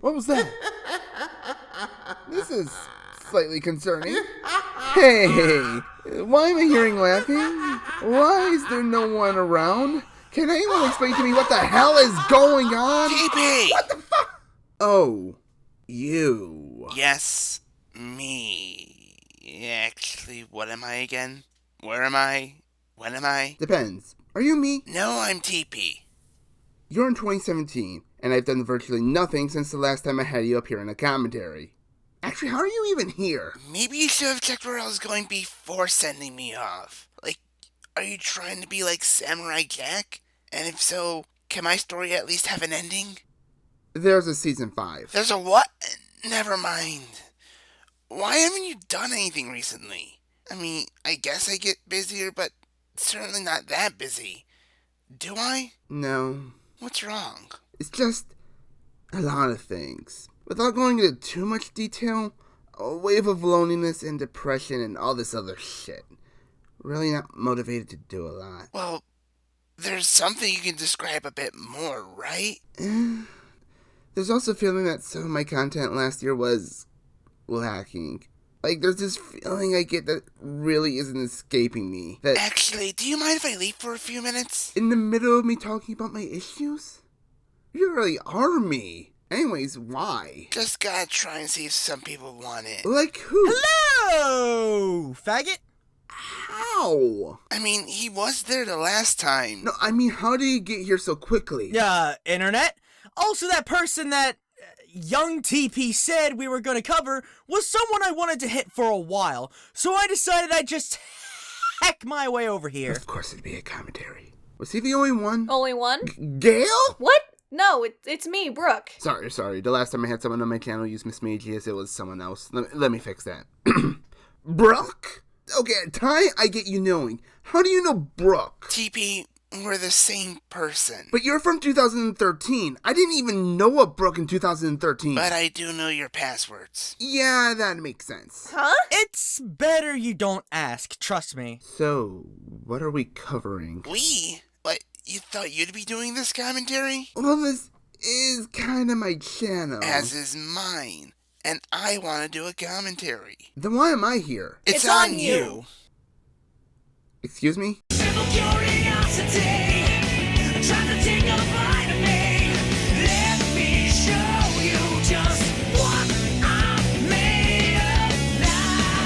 What was that? This is slightly concerning. Hey, why am I hearing laughing? Why is there no one around? Can anyone explain to me what the hell is going on? TP! What the fuck? Oh, you. Yes, me. Actually, what am I again? Where am I? When am I? Depends. Are you me? No, I'm TP. You're in 2017, and I've done virtually nothing since the last time I had you up here in a commentary. Actually, how are you even here? Maybe you should have checked where I was going before sending me off. Like, are you trying to be like Samurai Jack? And if so, can my story at least have an ending? There's a season 5. There's a what? Never mind. Why haven't you done anything recently? I mean, I guess I get busier, but certainly not that busy. Do I? No. What's wrong? It's just a lot of things. Without going into too much detail, a wave of loneliness and depression and all this other shit. Really not motivated to do a lot. Well, there's something you can describe a bit more, right? There's also a feeling that some of my content last year was lacking. Like, there's this feeling I get that really isn't escaping me. That Actually, do you mind if I leave for a few minutes? in the middle of me talking about my issues? You really are me. Anyways, why? Just gotta try and see if some people want it. Like who? Hello, faggot. How? I mean, he was there the last time. No, I mean, how did he get here so quickly? Internet. Also, that person that young TP said we were going to cover was someone I wanted to hit for a while. So I decided I'd just hack my way over here. Of course it'd be a commentary. Was he the only one? Only one? Gail? What? No, it's me, Brooke. Sorry. The last time I had someone on my channel use Miss Magius, it was someone else. Let me fix that. Brooke? Okay, Ty, I get you knowing. How do you know Brooke? TP, we're the same person. But you're from 2013. I didn't even know a Brooke in 2013. But I do know your passwords. Yeah, that makes sense. Huh? It's better you don't ask, trust me. So, what are we covering? We? What, you thought you'd be doing this commentary? Well, this is kind of my channel. As is mine. And I want to do a commentary. Then why am I here? It's on on you. you. Excuse me? Simple curiosity, trying to take a bite of me. Let me show you just what I'm made of now.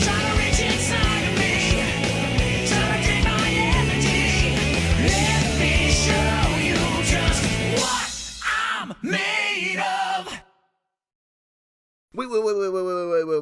Trying to reach inside of me, trying to take my energy. Let me show you just what I'm made of. Wait,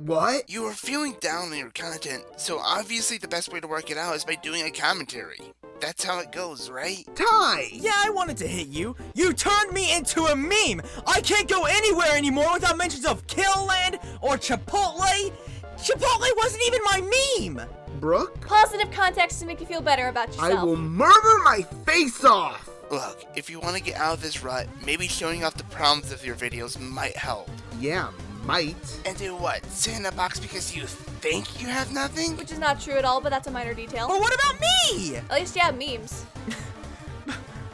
what? You were feeling down on your content, so obviously the best way to work it out is by doing a commentary. That's how it goes, right? Ty! Yeah, I wanted to hit you. You turned me into a meme. I can't go anywhere anymore without mentions of Kill Land or Chipotle. Chipotle wasn't even my meme. Brooke? Positive context to make you feel better about yourself. I will murder my face off! Look, if you want to get out of this rut, maybe showing off the problems of your videos might help. Yeah, might. And do what? Sit in a box because you think you have nothing? Which is not true at all, but that's a minor detail. But what about me? At least you have memes.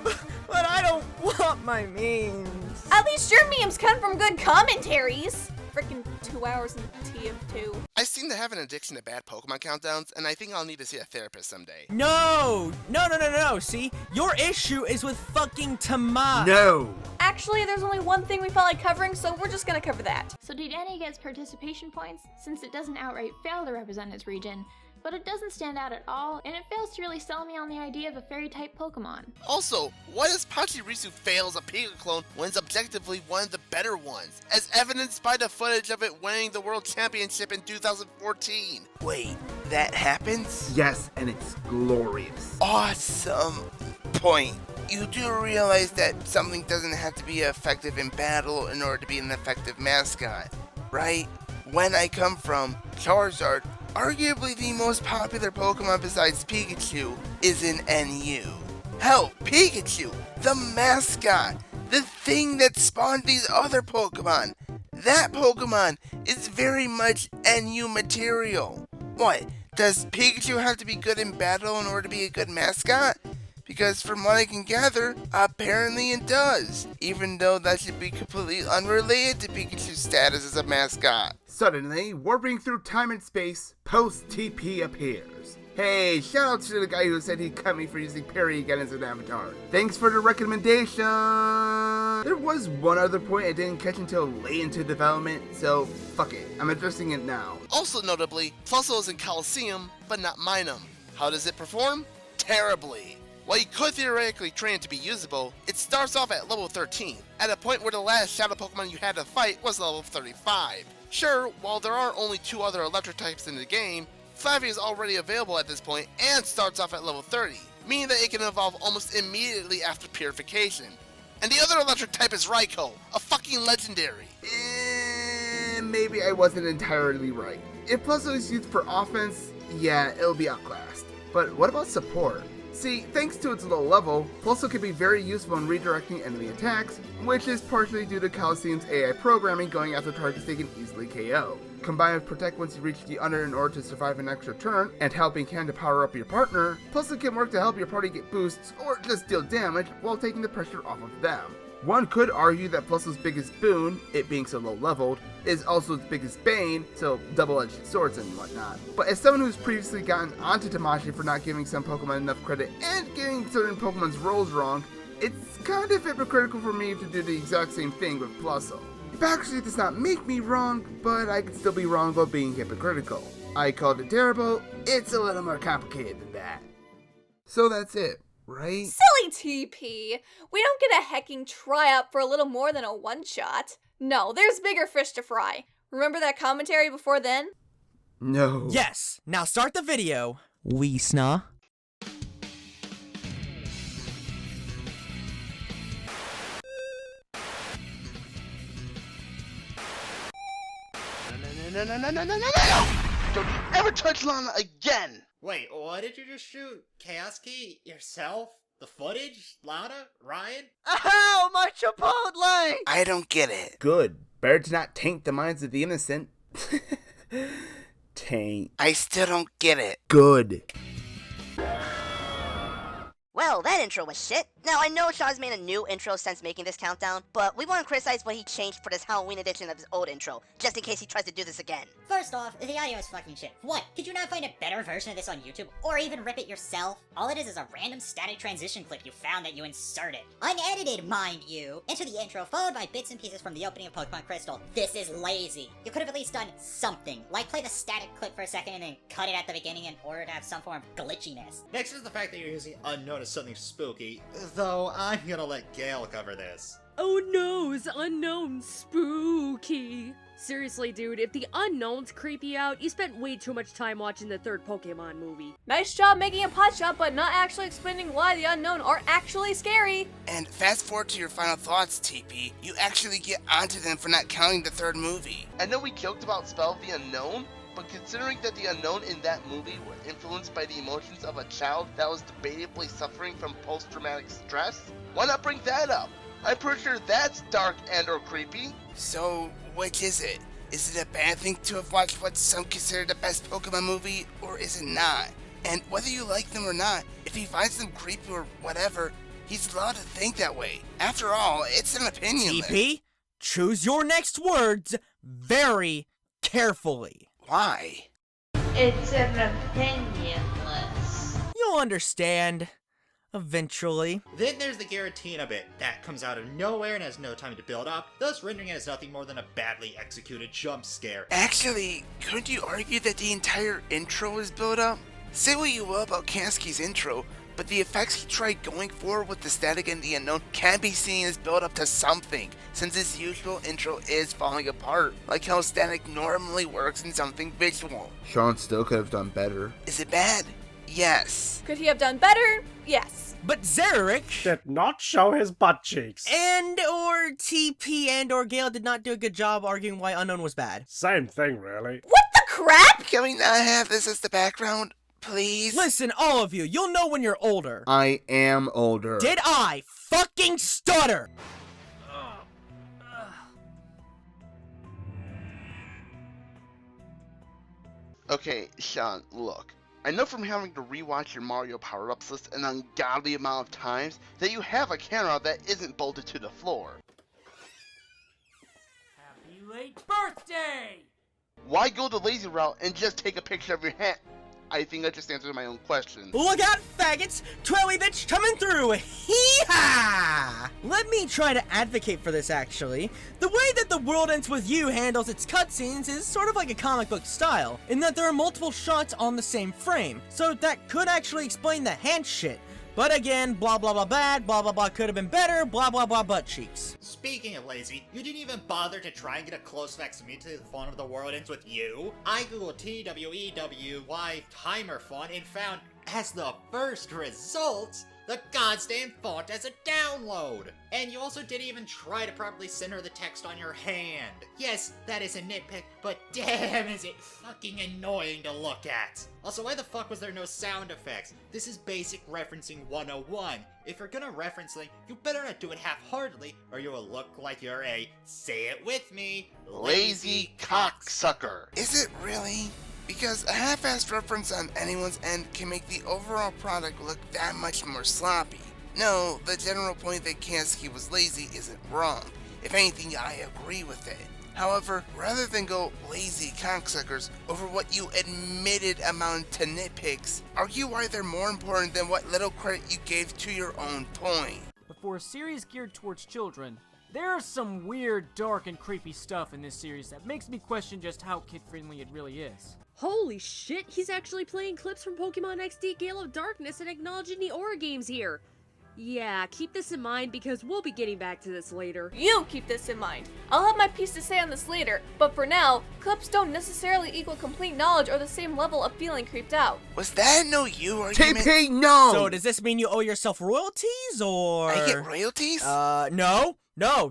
But I don't want my memes. At least your memes come from good commentaries. Freaking 2 hours in TF2. I seem to have an addiction to bad Pokemon countdowns, and I think I'll need to see a therapist someday. No. See, your issue is with fucking Tama. No! Actually, there's only one thing we felt like covering, so we're just gonna cover that. So Dedenne gets participation points since it doesn't outright fail to represent its region, but it doesn't stand out at all, and it fails to really sell me on the idea of a fairy-type Pokemon. Also, why does Pachirisu fail as a Pika clone when it's objectively one of the better ones, as evidenced by the footage of it winning the World Championship in 2014? Wait, that happens? Yes, and it's glorious. Awesome. Point. You do realize that something doesn't have to be effective in battle in order to be an effective mascot, right? When I come from, Charizard, arguably the most popular Pokemon besides Pikachu, is in NU. Hell, Pikachu, the mascot, the thing that spawned these other Pokemon, that Pokemon is very much NU material. What? Does Pikachu have to be good in battle in order to be a good mascot? Because from what I can gather, apparently it does, even though that should be completely unrelated to Pikachu's status as a mascot. Suddenly, warping through time and space, post-TP appears. Hey, shout out to the guy who said he'd cut me for using Perry again as an avatar. Thanks for the recommendation! There was one other point I didn't catch until late into development, so fuck it, I'm addressing it now. Also notably, Plusle is in Coliseum, but not Minum. How does it perform? Terribly. While you could theoretically train it to be usable, it starts off at level 13, at a point where the last Shadow Pokemon you had to fight was level 35. Sure, while there are only 2 other electric types in the game, Flaffy is already available at this point and starts off at level 30, meaning that it can evolve almost immediately after purification. And the other electric type is Raikou, a fucking legendary. Maybe I wasn't entirely right. If Puzzle is used for offense, yeah, it'll be outclassed. But what about support? See, thanks to its low level, Plusle can be very useful in redirecting enemy attacks, which is partially due to Coliseum's AI programming going after targets they can easily KO. Combined with Protect once you reach the Under in order to survive an extra turn, and helping Can to power up your partner, Plusle can work to help your party get boosts or just deal damage while taking the pressure off of them. One could argue that Plusle's biggest boon, it being so low leveled, is also its biggest bane, so double-edged swords and whatnot. But as someone who's previously gotten onto Tamashii for not giving some Pokemon enough credit and getting certain Pokemon's roles wrong, it's kind of hypocritical for me to do the exact same thing with Plusle. It actually does not make me wrong, but I could still be wrong while being hypocritical. I called it terrible, it's a little more complicated than that. So that's it. Right? Silly TP! We don't get a hecking tryout for a little more than a one-shot. No, there's bigger fish to fry. Remember that commentary before then? No. Yes, now start the video. Weesna. No! Don't you ever touch Lana again! Wait, what did you just shoot? Chaos Key? Yourself? The footage? Lana? Ryan? Ow, my Chipotle! I don't get it. Good. Better to not taint the minds of the innocent. Taint. I still don't get it. Good. Well, that intro was shit. Now, I know Shaw's made a new intro since making this countdown, but we want to criticize what he changed for this Halloween edition of his old intro, just in case he tries to do this again. First off, the audio is fucking shit. What? Could you not find a better version of this on YouTube? Or even rip it yourself? All it is a random static transition clip you found that you inserted. Unedited, mind you! Into the intro, followed by bits and pieces from the opening of Pokemon Crystal. This is lazy. You could have at least done something, like play the static clip for a second and then cut it at the beginning in order to have some form of glitchiness. Next is the fact that you're using unknown as something spooky, though I'm gonna let Gale cover this. Oh no, it's unknown spooky. Seriously, dude, if the unknown's creep you out, you spent way too much time watching the third Pokemon movie. Nice job making a pot shot, but not actually explaining why the unknown are actually scary. And fast forward to your final thoughts, TP. You actually get onto them for not counting the third movie. I know we joked about Spell of the Unknown, but considering that the unknown in that movie were influenced by the emotions of a child that was debatably suffering from post-traumatic stress, why not bring that up? I'm pretty sure that's dark and or creepy. So, which is it? Is it a bad thing to have watched what some consider the best Pokemon movie, or is it not? And whether you like them or not, if he finds them creepy or whatever, he's allowed to think that way. After all, it's an opinion. TP, choose your next words very carefully. Why? It's an opinionless. You'll understand. Eventually. Then there's the Giratina bit. That comes out of nowhere and has no time to build up, thus rendering it as nothing more than a badly executed jump scare. Actually, couldn't you argue that the entire intro is built up? Say what you will about Kansky's intro, but the effects he tried going for with the static and the unknown can be seen as build up to something, since his usual intro is falling apart, like how static normally works in something visual. Sean still could have done better. Is it bad? Yes. Could he have done better? Yes. But Zarek did not show his butt cheeks. And or TP and or Gale did not do a good job arguing why Unknown was bad. Same thing, really. What the crap? Can we not have this as the background, please? Listen, all of you, you'll know when you're older. I am older. Did I fucking stutter? Okay, Sean, look. I know from having to rewatch your Mario power-ups list an ungodly amount of times that you have a camera that isn't bolted to the floor. Happy late birthday! Why go the lazy route and just take a picture of your hat? I think I just answered my own question. Look out, faggots! Twelly bitch coming through! Hee-ha! Let me try to advocate for this, actually. The way that The World Ends With You handles its cutscenes is sort of like a comic book style, in that there are multiple shots on the same frame, so that could actually explain the hand shit. But again, blah blah blah bad, blah blah blah could have been better, blah blah blah butt cheeks. Speaking of lazy, you didn't even bother to try and get a close facsimile to the font of The World Ends With You? I googled TWEWY timer font and found, as the first results, the goddamn font as a download! And you also didn't even try to properly center the text on your hand. Yes, that is a nitpick, but damn is it fucking annoying to look at. Also, why the fuck was there no sound effects? This is basic referencing 101. If you're gonna reference something, you better not do it half-heartedly, or you will look like you're a, say it with me, Lazy cocksucker. Is it really? Because a half-assed reference on anyone's end can make the overall product look that much more sloppy. No, the general point that Kansky was lazy isn't wrong. If anything, I agree with it. However, rather than go lazy cocksuckers over what you admitted amount to nitpicks, argue why they're more important than what little credit you gave to your own point. But for a series geared towards children, there is some weird, dark, and creepy stuff in this series that makes me question just how kid-friendly it really is. Holy shit, he's actually playing clips from Pokemon XD Gale of Darkness and acknowledging the Aura games here. Yeah, keep this in mind because we'll be getting back to this later. You keep this in mind. I'll have my piece to say on this later, but for now, clips don't necessarily equal complete knowledge or the same level of feeling creeped out. Was that a no you argument? TP, no! So does this mean you owe yourself royalties, or...? I get royalties? No,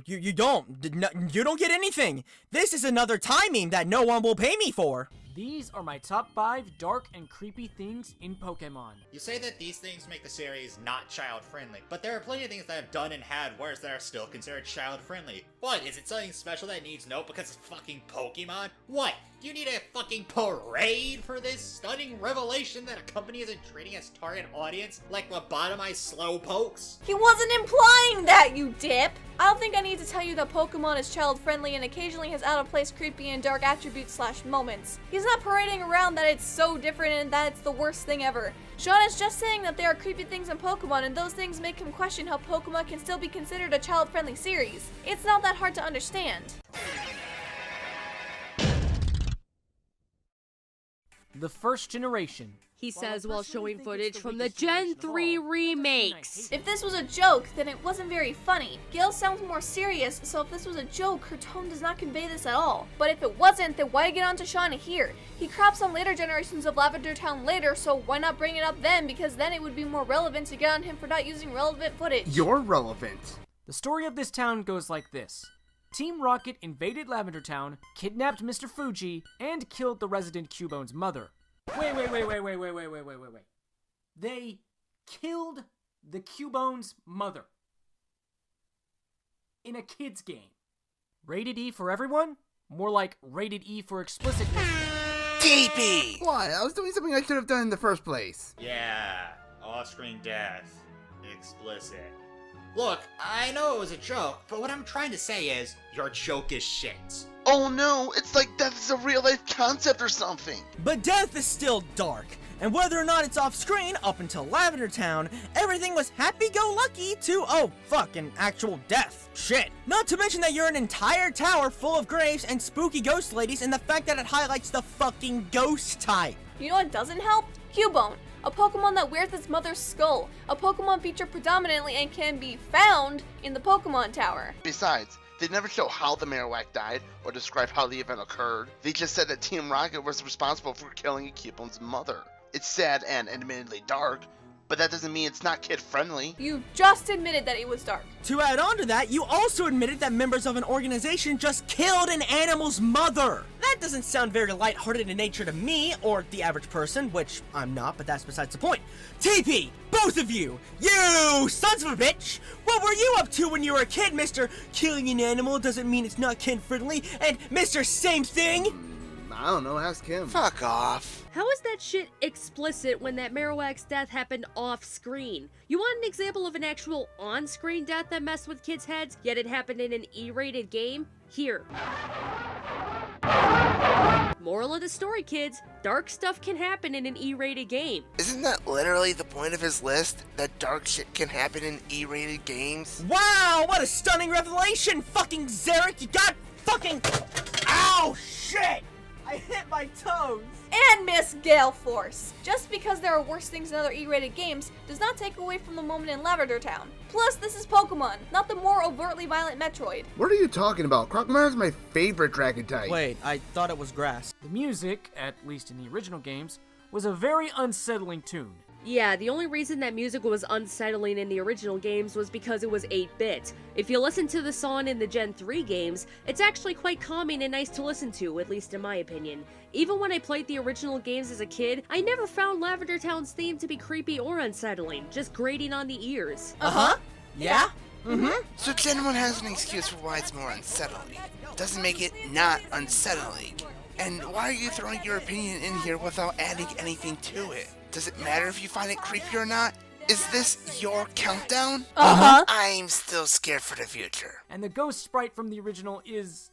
you don't. You don't get anything. This is another timing that no one will pay me for. These are my top 5 dark and creepy things in Pokemon. You say that these things make the series not child-friendly, but there are plenty of things that have done and had worse that are still considered child-friendly. What, is it something special that needs note because it's fucking Pokemon? What, do you need a fucking parade for this stunning revelation that a company isn't treating its target audience like lobotomized slowpokes? He wasn't implying that, you dip! I don't think I need to tell you that Pokemon is child-friendly and occasionally has out-of-place creepy and dark attributes / moments. He's not parading around that it's so different and that it's the worst thing ever. Sean is just saying that there are creepy things in Pokemon and those things make him question how Pokemon can still be considered a child-friendly series. It's not that hard to understand. The first generation. He says while showing footage from the Gen 3 remakes. If this was a joke, then it wasn't very funny. Gale sounds more serious, so if this was a joke, her tone does not convey this at all. But if it wasn't, then why get on to Sean here? He crops on later generations of Lavender Town later, so why not bring it up then, because then it would be more relevant to get on him for not using relevant footage. You're relevant. The story of this town goes like this. Team Rocket invaded Lavender Town, kidnapped Mr. Fuji, and killed the resident Cubone's mother. Wait. They killed the Cubone's mother. In a kid's game. Rated E for everyone? More like rated E for explicitness. TP! What? I was doing something I should have done in the first place. Yeah, off-screen death. Explicit. Look, I know it was a joke, but what I'm trying to say is, your joke is shit. Oh no, it's like death is a real-life concept or something. But death is still dark, and whether or not it's off-screen, up until Lavender Town, everything was happy-go-lucky to, oh, fucking actual death. Shit. Not to mention that you're an entire tower full of graves and spooky ghost ladies, and the fact that it highlights the fucking ghost type. You know what doesn't help? Cubone. A Pokemon that wears its mother's skull. A Pokemon featured predominantly and can be found in the Pokemon Tower. Besides, they never show how the Marowak died or describe how the event occurred. They just said that Team Rocket was responsible for killing Cubone's mother. It's sad and admittedly dark, but that doesn't mean it's not kid-friendly. You just admitted that it was dark. To add on to that, you also admitted that members of an organization just killed an animal's mother. That doesn't sound very lighthearted in nature to me, or the average person, which I'm not, but that's besides the point. TP, both of you! You sons of a bitch! What were you up to when you were a kid, Mr. Killing an animal doesn't mean it's not kid-friendly, and Mr. Same Thing? I don't know, ask him. Fuck off. How is that shit explicit when that Marowak's death happened off-screen? You want an example of an actual on-screen death that messed with kids' heads, yet it happened in an E-rated game? Here. Moral of the story, kids, dark stuff can happen in an E-rated game. Isn't that literally the point of his list? That dark shit can happen in E-rated games? Wow, what a stunning revelation, fucking Zarek! You got fucking... Ow, shit! I hit my toes! And Miss Gale Force. Just because there are worse things in other E-rated games does not take away from the moment in Lavender Town. Plus, this is Pokemon, not the more overtly violent Metroid. What are you talking about? Crocodile's my favorite dragon type. Wait, I thought it was grass. The music, at least in the original games, was a very unsettling tune. Yeah, the only reason that music was unsettling in the original games was because it was 8-bit. If you listen to the song in the Gen 3 games, it's actually quite calming and nice to listen to, at least in my opinion. Even when I played the original games as a kid, I never found Lavender Town's theme to be creepy or unsettling, just grating on the ears. Yeah? So Gen 1 has an excuse for why it's more unsettling. Doesn't make it not unsettling. And why are you throwing your opinion in here without adding anything to it? Does it matter if you find it creepy or not? Is this your countdown? I'm still scared for the future. And the ghost sprite from the original is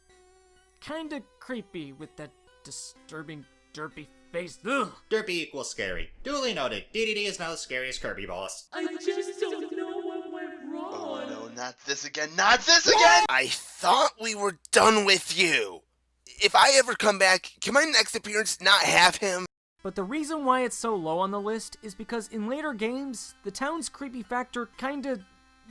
kinda creepy with that disturbing derpy face. Ugh. Derpy equals scary. Duly noted, DDD is now the scariest Kirby boss. I just don't know what went wrong. Oh no, not this again, not this again! I thought we were done with you. If I ever come back, can my next appearance not have him? But the reason why it's so low on the list is because in later games, the town's creepy factor kinda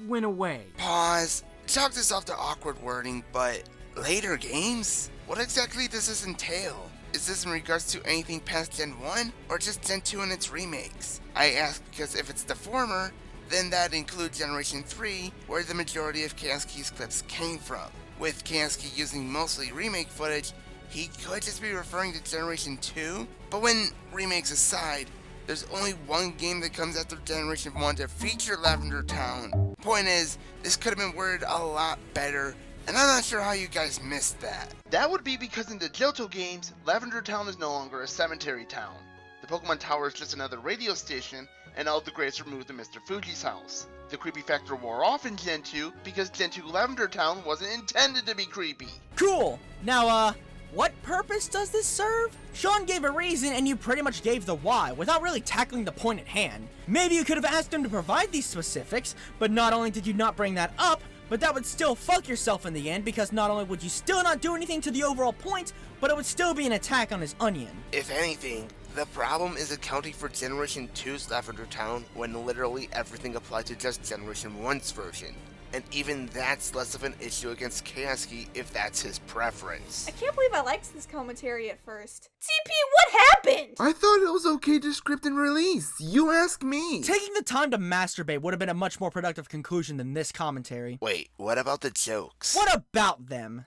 went away. Pause. Chalk this off to awkward wording, but later games? What exactly does this entail? Is this in regards to anything past Gen 1, or just Gen 2 and its remakes? I ask because if it's the former, then that includes Generation 3, where the majority of Kansky's clips came from. With Kansky using mostly remake footage, he could just be referring to Generation 2, but when remakes aside, there's only one game that comes after Generation 1 to feature Lavender Town. Point is, this could have been worded a lot better, and I'm not sure how you guys missed that. That would be because in the Johto games, Lavender Town is no longer a cemetery town. The Pokemon Tower is just another radio station, and all the graves are moved to Mr. Fuji's house. The creepy factor wore off in Gen 2 because Gen 2 Lavender Town wasn't intended to be creepy. Cool! Now, what purpose does this serve? Sean gave a reason and you pretty much gave the why, without really tackling the point at hand. Maybe you could have asked him to provide these specifics, but not only did you not bring that up, but that would still fuck yourself in the end, because not only would you still not do anything to the overall point, but it would still be an attack on his onion. If anything, the problem is accounting for Generation 2's Lavender Town when literally everything applied to just Generation 1's version. And even that's less of an issue against Kansky if that's his preference. I can't believe I liked this commentary at first. TP, what happened? I thought it was okay to script and release. You ask me. Taking the time to masturbate would have been a much more productive conclusion than this commentary. Wait, what about the jokes? What about them?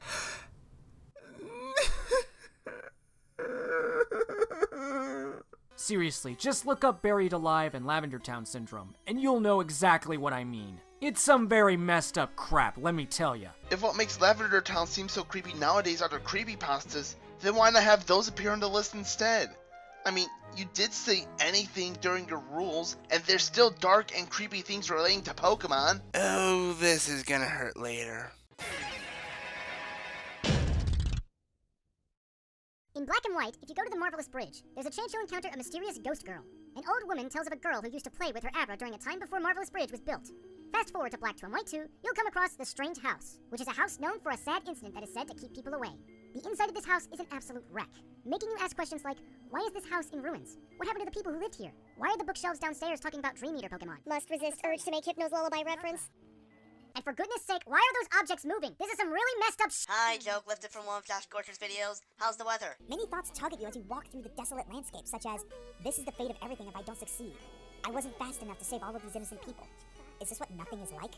Seriously, just look up Buried Alive and Lavender Town Syndrome, and you'll know exactly what I mean. It's some very messed up crap, let me tell ya. If what makes Lavender Town seem so creepy nowadays are the creepypastas, then why not have those appear on the list instead? I mean, you did say anything during your rules, and there's still dark and creepy things relating to Pokemon. Oh, this is gonna hurt later. In Black and White, if you go to the Marvelous Bridge, there's a chance you'll encounter a mysterious ghost girl. An old woman tells of a girl who used to play with her Abra during a time before Marvelous Bridge was built. Fast forward to Black 2 and White 2, you'll come across the Strange House, which is a house known for a sad incident that is said to keep people away. The inside of this house is an absolute wreck, making you ask questions like, why is this house in ruins? What happened to the people who lived here? Why are the bookshelves downstairs talking about Dream Eater Pokemon? Must resist urge to make Hypno's Lullaby reference. And for goodness sake, why are those objects moving? This is some really messed up Hi, joke lifted from one of Josh Gorcher's videos. How's the weather? Many thoughts tug at you as you walk through the desolate landscape, such as, this is the fate of everything if I don't succeed. I wasn't fast enough to save all of these innocent people. Is this what nothing is like?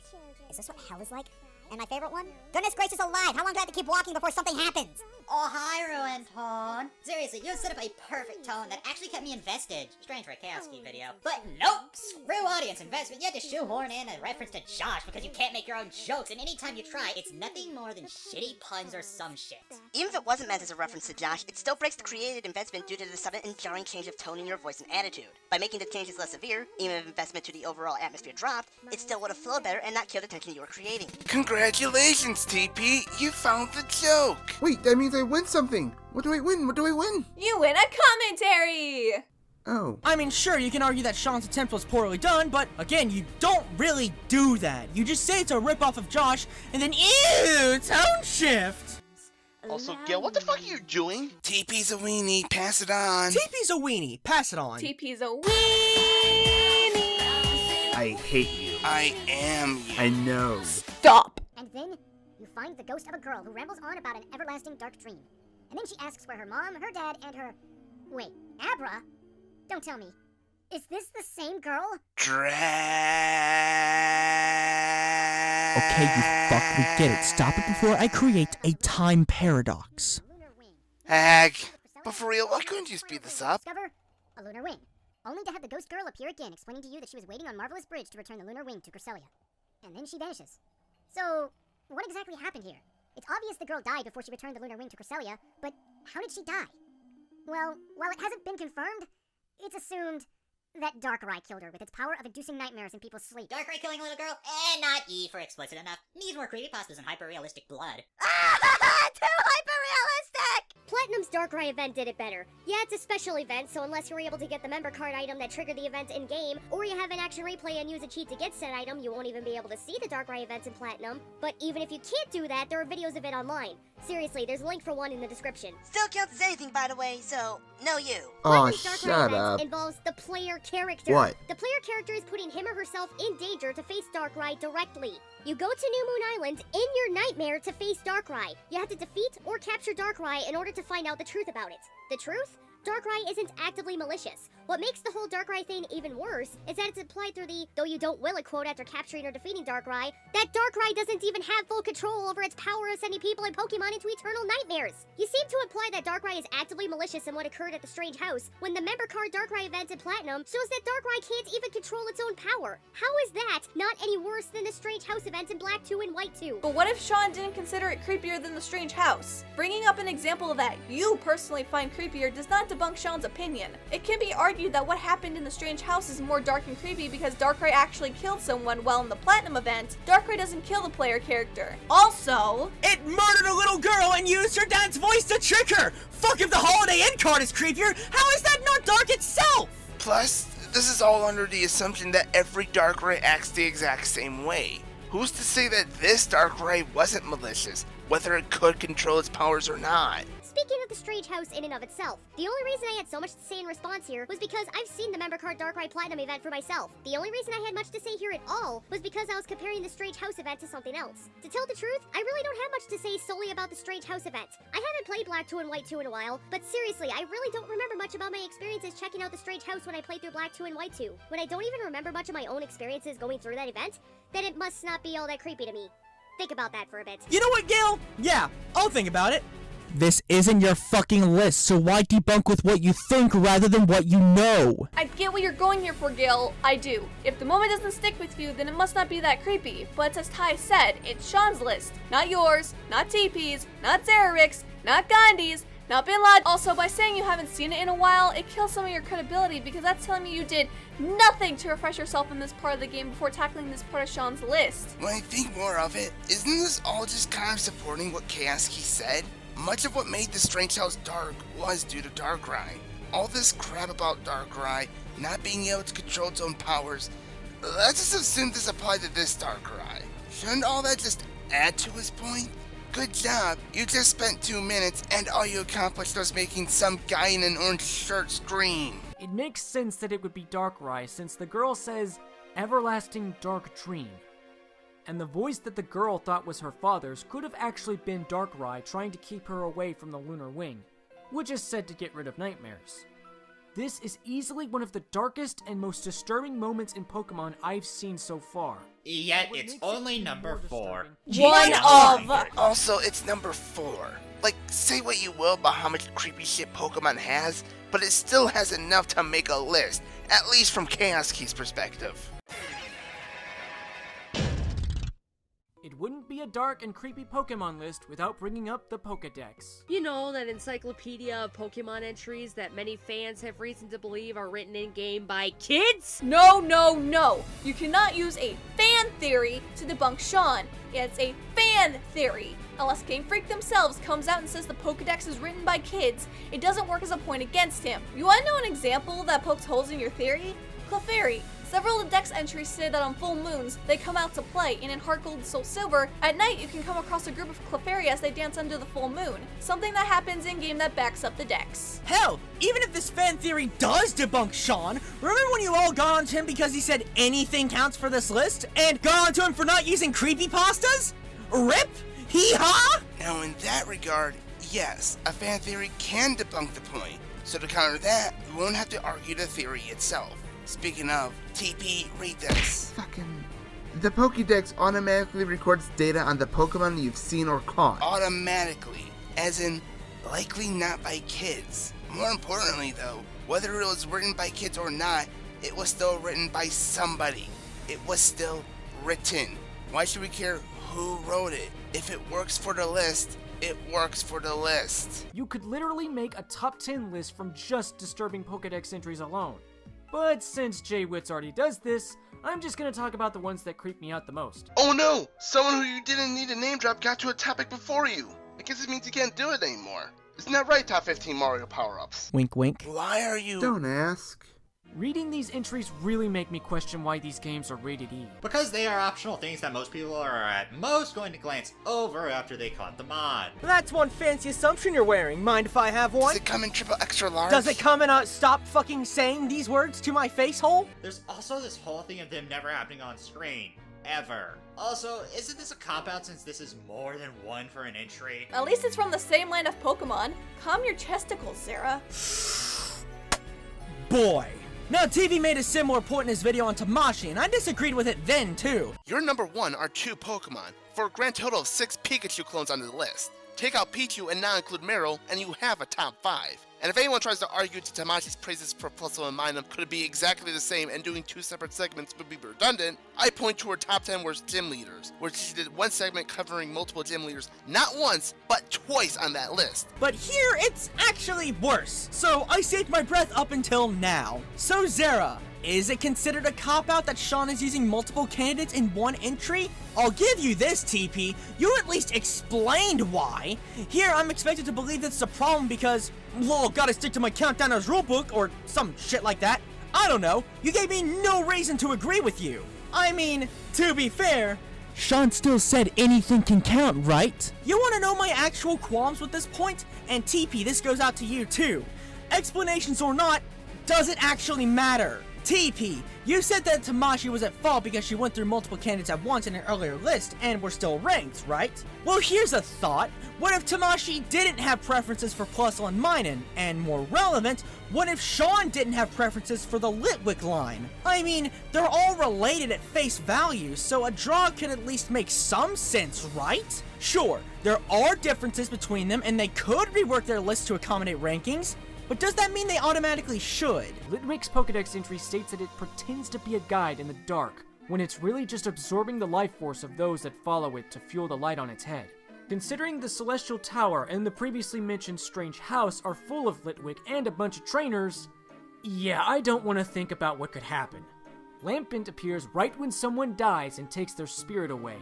Is this what hell is like? And my favorite one? Goodness gracious alive, how long do I have to keep walking before something happens? Oh, hi, Ruin Tone. Seriously, you set up a perfect tone that actually kept me invested. Strange for a Chaos Key video. But nope! Screw audience investment. You had to shoehorn in a reference to Josh because you can't make your own jokes, and anytime you try, it's nothing more than shitty puns or some shit. Even if it wasn't meant as a reference to Josh, it still breaks the created investment due to the sudden and jarring change of tone in your voice and attitude. By making the changes less severe, even if investment to the overall atmosphere dropped, it still would have flowed better and not killed the tension you were creating. Congratulations, TP! You found the joke! Wait, that means I win something. What do I win? What do I win? You win a commentary! Oh. I mean, sure, you can argue that Sean's attempt was poorly done, but again, you don't really do that. You just say it's a ripoff of Josh, and then ew, tone shift! Also, Gil, what the fuck are you doing? TP's a weenie, pass it on. TP's a weenie, pass it on. TP's a weenie! I hate you. I am you. I know. Stop! And then, you find the ghost of a girl who rambles on about an everlasting dark dream. And then she asks where her mom, her dad, and her... Wait, Abra? Don't tell me. Is this the same girl? Drag. Okay, you fuck, we get it. Stop it before I create a time paradox. Hag. But for real, why couldn't you speed this up? Discover a lunar wing. Only to have the ghost girl appear again, explaining to you that she was waiting on Marvelous Bridge to return the lunar wing to Cresselia. And then she vanishes. So, what exactly happened here? It's obvious the girl died before she returned the lunar wing to Cresselia, but how did she die? Well, while it hasn't been confirmed, it's assumed that Darkrai killed her with its power of inducing nightmares in people's sleep. Darkrai killing a little girl? Not E for explicit enough. Needs more creepypastas and hyper-realistic blood. Too hyper-realistic! Platinum's Darkrai event did it better. Yeah, it's a special event, so unless you're able to get the member card item that triggered the event in-game, or you have an action replay and use a cheat to get said item, you won't even be able to see the Darkrai events in Platinum. But even if you can't do that, there are videos of it online. Seriously, there's a link for one in the description. Still counts as anything, by the way, so no you. Oh, Platinum's Darkrai shut event up. involves the player character. What? The player character is putting him or herself in danger to face Darkrai directly. You go to New Moon Island in your nightmare to face Darkrai. You have to defeat or capture Darkrai in order to find out the truth about it. The truth? Darkrai isn't actively malicious. What makes the whole Darkrai thing even worse is that it's implied through the "though you don't will it" quote after capturing or defeating Darkrai, that Darkrai doesn't even have full control over its power of sending people and Pokemon into eternal nightmares. You seem to imply that Darkrai is actively malicious in what occurred at the Strange House, when the member card Darkrai event in Platinum shows that Darkrai can't even control its own power. How is that not any worse than the Strange House event in Black 2 and White 2? But what if Sean didn't consider it creepier than the Strange House? Bringing up an example that you personally find creepier does not debunk Sean's opinion. It can be argued that what happened in the Strange House is more dark and creepy because Darkrai actually killed someone, while in the Platinum event, Darkrai doesn't kill the player character. Also, it murdered a little girl and used her dad's voice to trick her! Fuck, if the Holiday Inn card is creepier, how is that not dark itself? Plus, this is all under the assumption that every Darkrai acts the exact same way. Who's to say that this Darkrai wasn't malicious, whether it could control its powers or not? Speaking of the Strange House in and of itself, the only reason I had so much to say in response here was because I've seen the member card Darkrai Platinum event for myself. The only reason I had much to say here at all was because I was comparing the Strange House event to something else. To tell the truth, I really don't have much to say solely about the Strange House event. I haven't played Black 2 and White 2 in a while, but seriously, I really don't remember much about my experiences checking out the Strange House when I played through Black 2 and White 2. When I don't even remember much of my own experiences going through that event, then it must not be all that creepy to me. Think about that for a bit. You know what, Gil? Yeah, I'll think about it. This isn't your fucking list, so why debunk with what you think rather than what you know? I get what you're going here for, Gil. I do. If the moment doesn't stick with you, then it must not be that creepy. But as Ty said, it's Sean's list. Not yours, not TP's, not Zararik's, not Gandhi's, not Bin Laden. Also, by saying you haven't seen it in a while, it kills some of your credibility because that's telling me you did nothing to refresh yourself in this part of the game before tackling this part of Sean's list. When I think more of it, isn't this all just kind of supporting what Chaoski said? Much of what made the Strange House dark was due to Darkrai. All this crap about Darkrai not being able to control its own powers, let's just assume this applied to this Darkrai. Shouldn't all that just add to his point? Good job, you just spent 2 minutes and all you accomplished was making some guy in an orange shirt scream. It makes sense that it would be Darkrai since the girl says, "Everlasting dark dream." And the voice that the girl thought was her father's could have actually been Darkrai trying to keep her away from the lunar wing, which is said to get rid of nightmares. this is easily one of the darkest and most disturbing moments in Pokemon I've seen so far. Yet it's only number 4. One of. Also, it's number 4. Like, say what you will about how much creepy shit Pokemon has, but it still has enough to make a list, at least from Chaos Key's perspective. It wouldn't be a dark and creepy Pokemon list without bringing up the Pokedex. You know, that encyclopedia of Pokemon entries that many fans have reason to believe are written in-game by kids? No, no, no. You cannot use a fan theory to debunk Sean. It's a fan theory. Unless Game Freak themselves comes out and says the Pokedex is written by kids, it doesn't work as a point against him. You want to know an example that pokes holes in your theory? Clefairy. Several of the Dex entries say that on full moons, they come out to play, and in Heart Gold and Soul Silver, at night you can come across a group of Clefairy as they dance under the full moon. Something that happens in-game that backs up the Dex. Hell, even if this fan theory does debunk Sean, remember when you all got onto him because he said anything counts for this list? And got onto him for not using creepypastas? RIP? Hee-haw? Now in that regard, yes, a fan theory can debunk the point. So to counter that, we won't have to argue the theory itself. Speaking of, TP, read this. The Pokédex automatically records data on the Pokemon you've seen or caught. Automatically, as in, likely not by kids. More importantly though, whether it was written by kids or not, it was still written by somebody. It was still written. Why should we care who wrote it? If it works for the list, it works for the list. You could literally make a top 10 list from just disturbing Pokedex entries alone. But since Jay Witz already does this, I'm just gonna talk about the ones that creep me out the most. Oh no! Someone who you didn't need a name drop got to a topic before you! I guess it means you can't do it anymore. Isn't that right, top 15 Mario power-ups? Wink wink. Why are you... Don't ask. Reading these entries really make me question why these games are rated E. Because they are optional things that most people are at most going to glance over after they caught the mod. That's one fancy assumption you're wearing. Mind if I have one? Does it come in triple extra large? Does it come in a stop fucking saying these words to my face hole? There's also this whole thing of them never happening on screen. Ever. Also, isn't this a cop-out since this is more than one for an entry? At least it's from the same line of Pokemon. Calm your chesticles, Sarah. Boy. Now, TV made a similar point in his video on Tamashii, and I disagreed with it then, too. Your number 1 are 2 Pokemon, for a grand total of 6 Pikachu clones on the list. Take out Pichu and not include Meryl, and you have a top 5. And if anyone tries to argue to Tamashi's praises for Fusel and Minun could it be exactly the same and doing 2 separate segments would be redundant, I point to her top 10 worst gym leaders, where she did one segment covering multiple gym leaders, not once, but twice on that list. But here, it's actually worse. So I saved my breath up until now. So Zara, is it considered a cop-out that Sean is using multiple candidates in one entry? I'll give you this, TP. You at least explained why. Here, I'm expected to believe that's a problem because, lol, gotta stick to my countdown as rulebook or some shit like that. I don't know. You gave me no reason to agree with you. I mean, to be fair, Sean still said anything can count, right? You want to know my actual qualms with this point? And TP, this goes out to you too. Explanations or not, does it actually matter? TP, you said that Tamashii was at fault because she went through multiple candidates at once in an earlier list and were still ranked, right? Well, here's a thought. What if Tamashii didn't have preferences for Plusle and Minun? And more relevant, what if Sean didn't have preferences for the Litwick line? I mean, they're all related at face value, so a draw could at least make some sense, right? Sure, there are differences between them and they could rework their lists to accommodate rankings, but does that mean they automatically should? Litwick's Pokedex entry states that it pretends to be a guide in the dark, when it's really just absorbing the life force of those that follow it to fuel the light on its head. Considering the Celestial Tower and the previously mentioned Strange House are full of Litwick and a bunch of trainers, yeah, I don't want to think about what could happen. Lampent appears right when someone dies and takes their spirit away.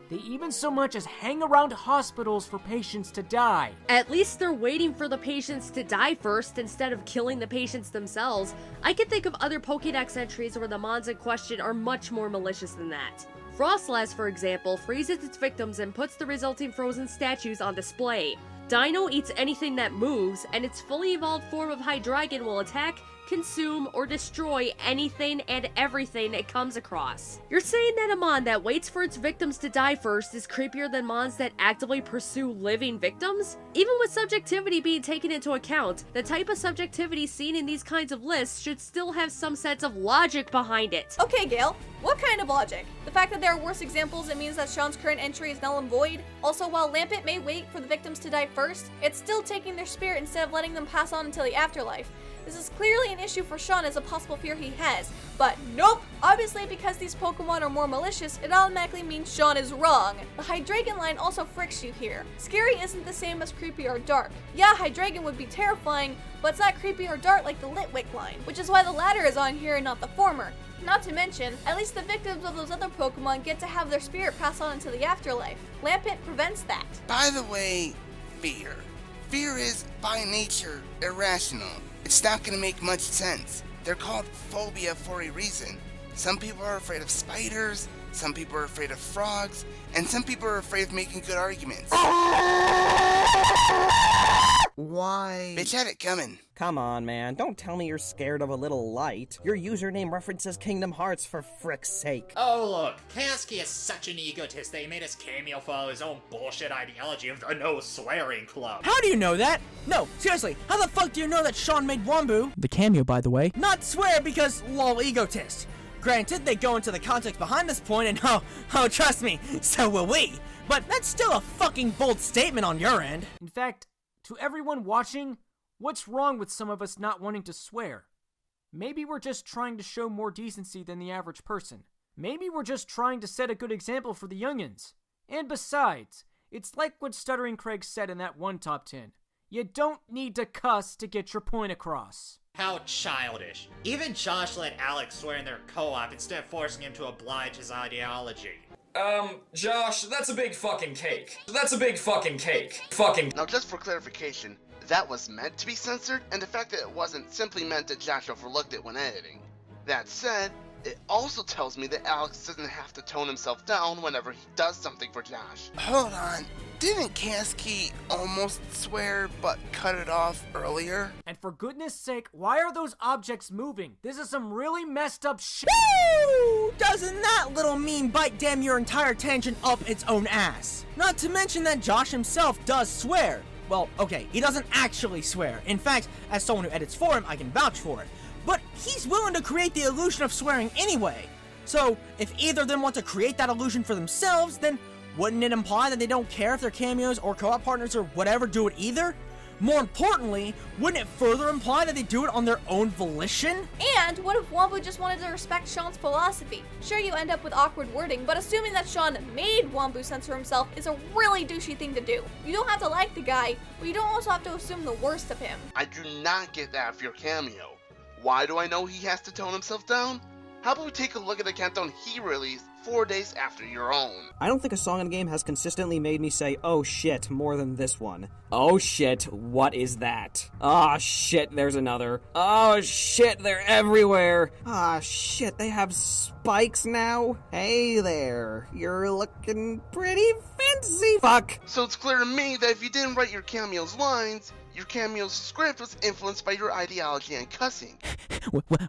They even so much as hang around hospitals for patients to die. At least they're waiting for the patients to die first instead of killing the patients themselves. I can think of other Pokédex entries where the mons in question are much more malicious than that. Frostlass, for example, freezes its victims and puts the resulting frozen statues on display. Dino eats anything that moves, and its fully evolved form of Hydreigon will attack, consume, or destroy anything and everything it comes across. You're saying that a mon that waits for its victims to die first is creepier than mons that actively pursue living victims? Even with subjectivity being taken into account, the type of subjectivity seen in these kinds of lists should still have some sense of logic behind it. Okay, Gail, what kind of logic? The fact that there are worse examples, it means that Sean's current entry is null and void? Also, while Lampet may wait for the victims to die first, it's still taking their spirit instead of letting them pass on until the afterlife. This is clearly an issue for Sean as a possible fear he has, but nope! Obviously, because these Pokemon are more malicious, it automatically means Sean is wrong. The Hydreigon line also fricks you here. Scary isn't the same as creepy or dark. Yeah, Hydreigon would be terrifying, but it's not creepy or dark like the Litwick line, which is why the latter is on here and not the former. Not to mention, at least the victims of those other Pokemon get to have their spirit pass on into the afterlife. Lampet prevents that. By the way, fear. Fear is, by nature, irrational. It's not gonna make much sense. They're called phobia for a reason. Some people are afraid of spiders, some people are afraid of frogs, and some people are afraid of making good arguments. Why? Bitch had it coming. Come on, man. Don't tell me you're scared of a little light. Your username references Kingdom Hearts for frick's sake. Oh look, Kasky is such an egotist that he made his Cameo follow his own bullshit ideology of the no swearing club. How do you know that? No, seriously, how the fuck do you know that Sean made Wombu, the Cameo by the way, not swear because lol egotist? Granted, they go into the context behind this point and oh, trust me, so will we. But that's still a fucking bold statement on your end. In fact, to everyone watching, what's wrong with some of us not wanting to swear? Maybe we're just trying to show more decency than the average person. Maybe we're just trying to set a good example for the youngins. And besides, it's like what Stuttering Craig said in that one top 10. You don't need to cuss to get your point across. How childish. Even Josh let Alex swear in their co-op instead of forcing him to oblige his ideology. Josh, that's a big fucking cake. That's a big fucking cake. Fucking. Now, just for clarification, that was meant to be censored, and the fact that it wasn't simply meant that Josh overlooked it when editing. That said, it also tells me that Alex doesn't have to tone himself down whenever he does something for Josh. Hold on. Didn't Kasky almost swear but cut it off earlier? And for goodness sake, why are those objects moving? This is some really messed up shit. Woo! Doesn't that little meme bite damn your entire tangent up its own ass? Not to mention that Josh himself does swear. Well, okay, he doesn't actually swear. In fact, as someone who edits for him, I can vouch for it. But he's willing to create the illusion of swearing anyway. So, if either of them want to create that illusion for themselves, then wouldn't it imply that they don't care if their cameos or co-op partners or whatever do it either? More importantly, wouldn't it further imply that they do it on their own volition? And what if Wombu just wanted to respect Sean's philosophy? Sure, you end up with awkward wording, but assuming that Sean made Wombu censor himself is a really douchey thing to do. You don't have to like the guy, but you don't also have to assume the worst of him. I do not get that for your Cameo. Why do I know he has to tone himself down? How about we take a look at the countdown he released 4 days after your own? I don't think a song in a game has consistently made me say, oh shit, more than this one. Oh shit, what is that? Ah shit, there's another. Oh shit, they're everywhere. Ah shit, they have spikes now? Hey there, you're looking pretty fancy. Fuck. So it's clear to me that if you didn't write your Cameo's lines, your Cameo's script was influenced by your ideology and cussing.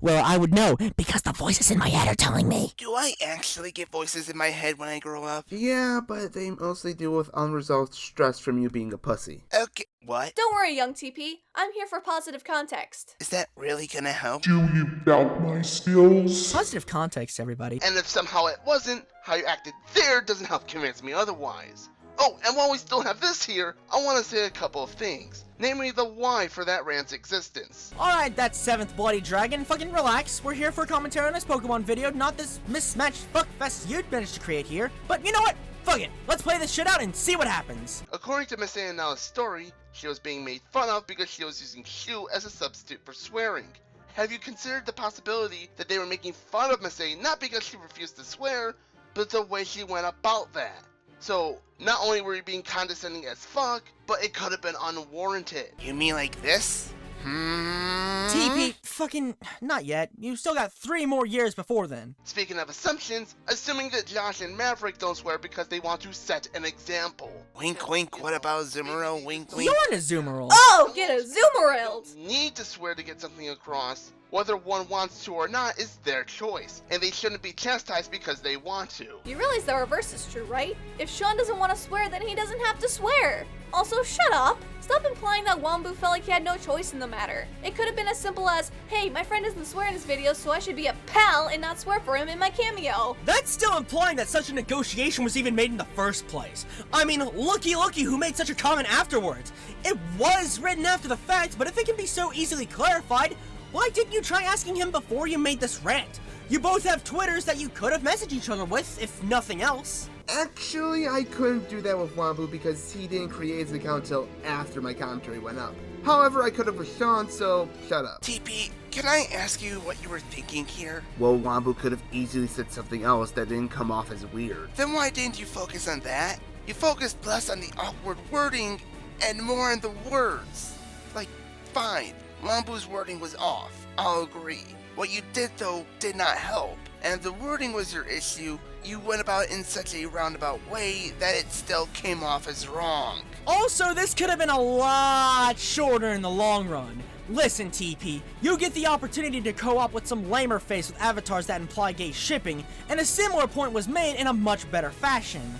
Well, I would know, because the voices in my head are telling me. Do I actually get voices in my head when I grow up? Yeah, but they mostly deal with unresolved stress from you being a pussy. Okay, what? Don't worry, young TP. I'm here for positive context. Is that really gonna help? Do you doubt my skills? Positive context, everybody. And if somehow it wasn't, how you acted there doesn't help convince me otherwise. Oh, and while we still have this here, I want to say a couple of things. Namely, the why for that rant's existence. Alright, that 7th Bloody Dragon, fucking relax. We're here for a commentary on this Pokemon video, not this mismatched fuckfest you'd managed to create here. But you know what? Fuck it. Let's play this shit out and see what happens. According to Miss Annala's story, she was being made fun of because she was using "shu" as a substitute for swearing. Have you considered the possibility that they were making fun of Miss A not because she refused to swear, but the way she went about that? So, not only were you being condescending as fuck, but it could have been unwarranted. You mean like this? TP, fucking, not yet. You still got 3 more years before then. Speaking of assumptions, assuming that Josh and Maverick don't swear because they want to set an example. Wink wink, what about Zoomerl? Wink wink. You're in a Zoomerl. Oh, get a Zoomerl! You need to swear to get something across. Whether one wants to or not is their choice, and they shouldn't be chastised because they want to. You realize the reverse is true, right? If Sean doesn't want to swear, then he doesn't have to swear. Also, shut up! Stop implying that Wombu felt like he had no choice in the matter. It could have been as simple as, hey, my friend doesn't swear in his videos, so I should be a pal and not swear for him in my cameo. That's still implying that such a negotiation was even made in the first place. I mean, looky who made such a comment afterwards. It was written after the fact, but if it can be so easily clarified, why didn't you try asking him before you made this rant? You both have Twitters that you could have messaged each other with, if nothing else. Actually, I couldn't do that with Wombu because he didn't create his account till after my commentary went up. However, I could have with Sean, so shut up. TP, can I ask you what you were thinking here? Well, Wombu could have easily said something else that didn't come off as weird. Then why didn't you focus on that? You focused less on the awkward wording and more on the words. Like, fine, Wombu's wording was off, I'll agree. What you did, though, did not help, and the wording was your issue. You went about it in such a roundabout way that it still came off as wrong. Also, this could have been a lot shorter in the long run. Listen, TP, you get the opportunity to co-op with some lamer face with avatars that imply gay shipping, and a similar point was made in a much better fashion.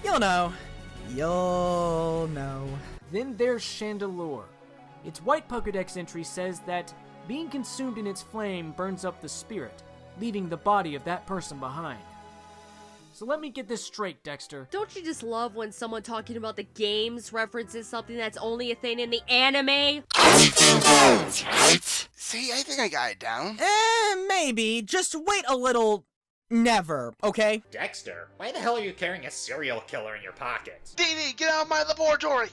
You'll know. You'll know. Then there's Chandelure. Its white Pokedex entry says that being consumed in its flame burns up the spirit, leaving the body of that person behind. So let me get this straight, Dexter. Don't you just love when someone talking about the games references something that's only a thing in the anime? See, I think I got it down. Maybe. Just wait a little. Never, okay? Dexter, why the hell are you carrying a serial killer in your pocket? Dee, get out of my laboratory!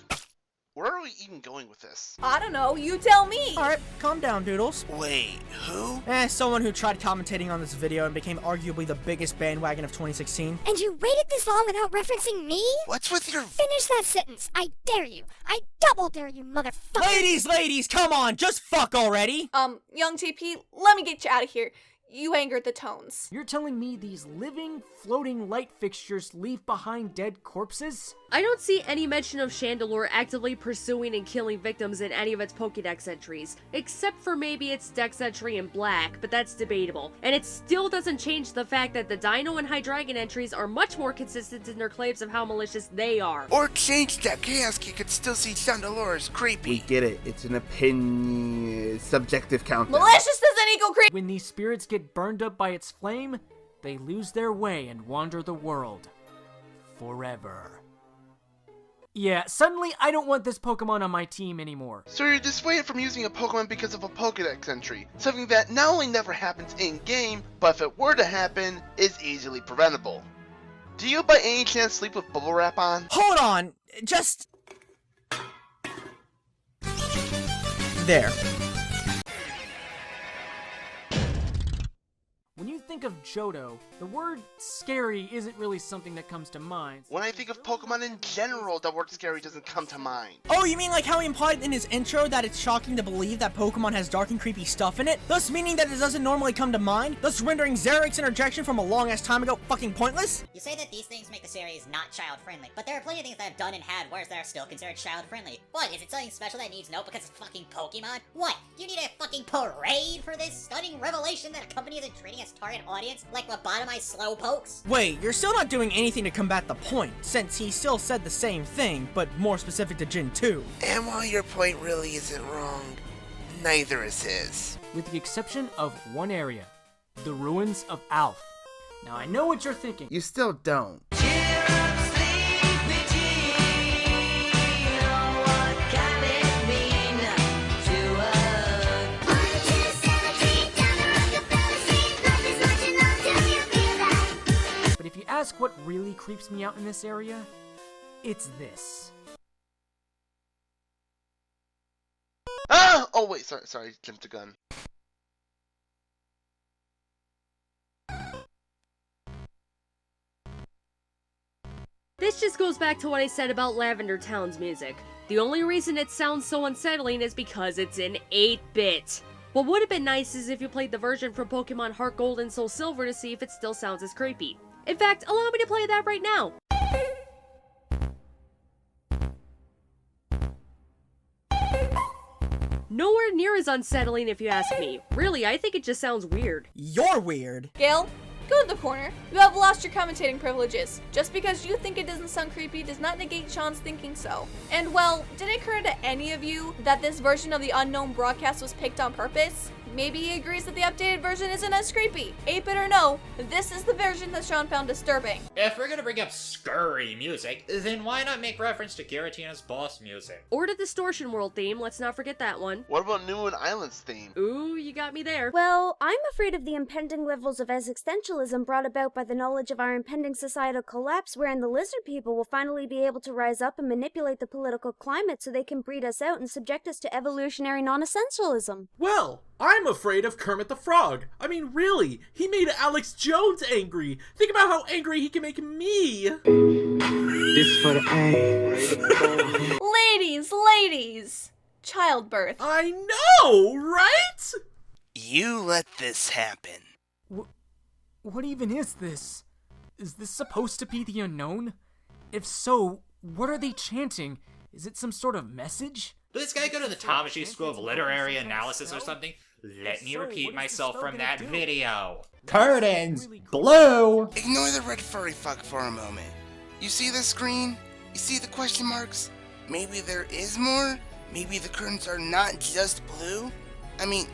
Where are we even going with this? I don't know, you tell me! Alright, calm down, Doodles. Wait, who? Someone who tried commentating on this video and became arguably the biggest bandwagon of 2016. And you waited this long without referencing me? What's with your... Finish that sentence. I dare you. I double dare you, motherfucker. Ladies, come on, just fuck already! Young TP, let me get you out of here. You angered the tones. You're telling me these living, floating light fixtures leave behind dead corpses? I don't see any mention of Chandelure actively pursuing and killing victims in any of its Pokedex entries, except for maybe its Dex entry in black, but that's debatable. And it still doesn't change the fact that the Dino and Hydreigon entries are much more consistent in their claims of how malicious they are. Or change that Chaos Key could still see Chandelure as creepy. We get it. It's an opinion, subjective countdown. Malicious doesn't equal creepy. When these spirits get burned up by its flame, they lose their way and wander the world. Forever. Yeah, suddenly I don't want this Pokemon on my team anymore. So you're dissuaded from using a Pokemon because of a Pokedex entry, something that not only never happens in-game, but if it were to happen, is easily preventable. Do you by any chance sleep with bubble wrap on? Hold on, just... There. When you think of Johto, the word scary isn't really something that comes to mind. When I think of Pokemon in general, the word scary doesn't come to mind. Oh, you mean like how he implied in his intro that it's shocking to believe that Pokemon has dark and creepy stuff in it, thus meaning that it doesn't normally come to mind, thus rendering Xeric's interjection from a long-ass time ago fucking pointless? You say that these things make the series not child-friendly, but there are plenty of things that I've done and had worse that are still considered child-friendly. What, is it something special that needs note because it's fucking Pokemon? What, do you need a fucking parade for this stunning revelation that a company isn't treating its target audience like lobotomized slowpokes? Wait, you're still not doing anything to combat the point, since he still said the same thing, but more specific to Gen 2. And while your point really isn't wrong, neither is his. With the exception of one area, the ruins of Alph. Now I know what you're thinking. You still don't. But if you ask what really creeps me out in this area, it's this. Ah! Oh wait, sorry, jumped the gun. This just goes back to what I said about Lavender Town's music. The only reason it sounds so unsettling is because it's in 8-bit. What would have been nice is if you played the version from Pokemon Heart Gold and Soul Silver to see if it still sounds as creepy. In fact, allow me to play that right now. Nowhere near as unsettling if you ask me. Really, I think it just sounds weird. You're weird. Gail, go to the corner. You have lost your commentating privileges. Just because you think it doesn't sound creepy does not negate Sean's thinking so. And well, did it occur to any of you that this version of the unknown broadcast was picked on purpose? Maybe he agrees that the updated version isn't as creepy. 8-bit or no, this is the version that Sean found disturbing. If we're gonna bring up scurry music, then why not make reference to Giratina's boss music? Or the Distortion World theme, let's not forget that one. What about New Moon Island's theme? Ooh, you got me there. Well, I'm afraid of the impending levels of existentialism brought about by the knowledge of our impending societal collapse, wherein the lizard people will finally be able to rise up and manipulate the political climate so they can breed us out and subject us to evolutionary non-essentialism. Well, I'm afraid of Kermit the Frog. I mean, really, he made Alex Jones angry. Think about how angry he can make me. This for the Ladies! Childbirth. I know, right? You let this happen. What even is this? Is this supposed to be the unknown? If so, what are they chanting? Is it some sort of message? Did this guy go to the Tamashii School of Literary Analysis or something? Let me repeat myself from that video. Curtains! Blue! Ignore the red furry fuck for a moment. You see the screen? You see the question marks? Maybe there is more? Maybe the curtains are not just blue? I mean,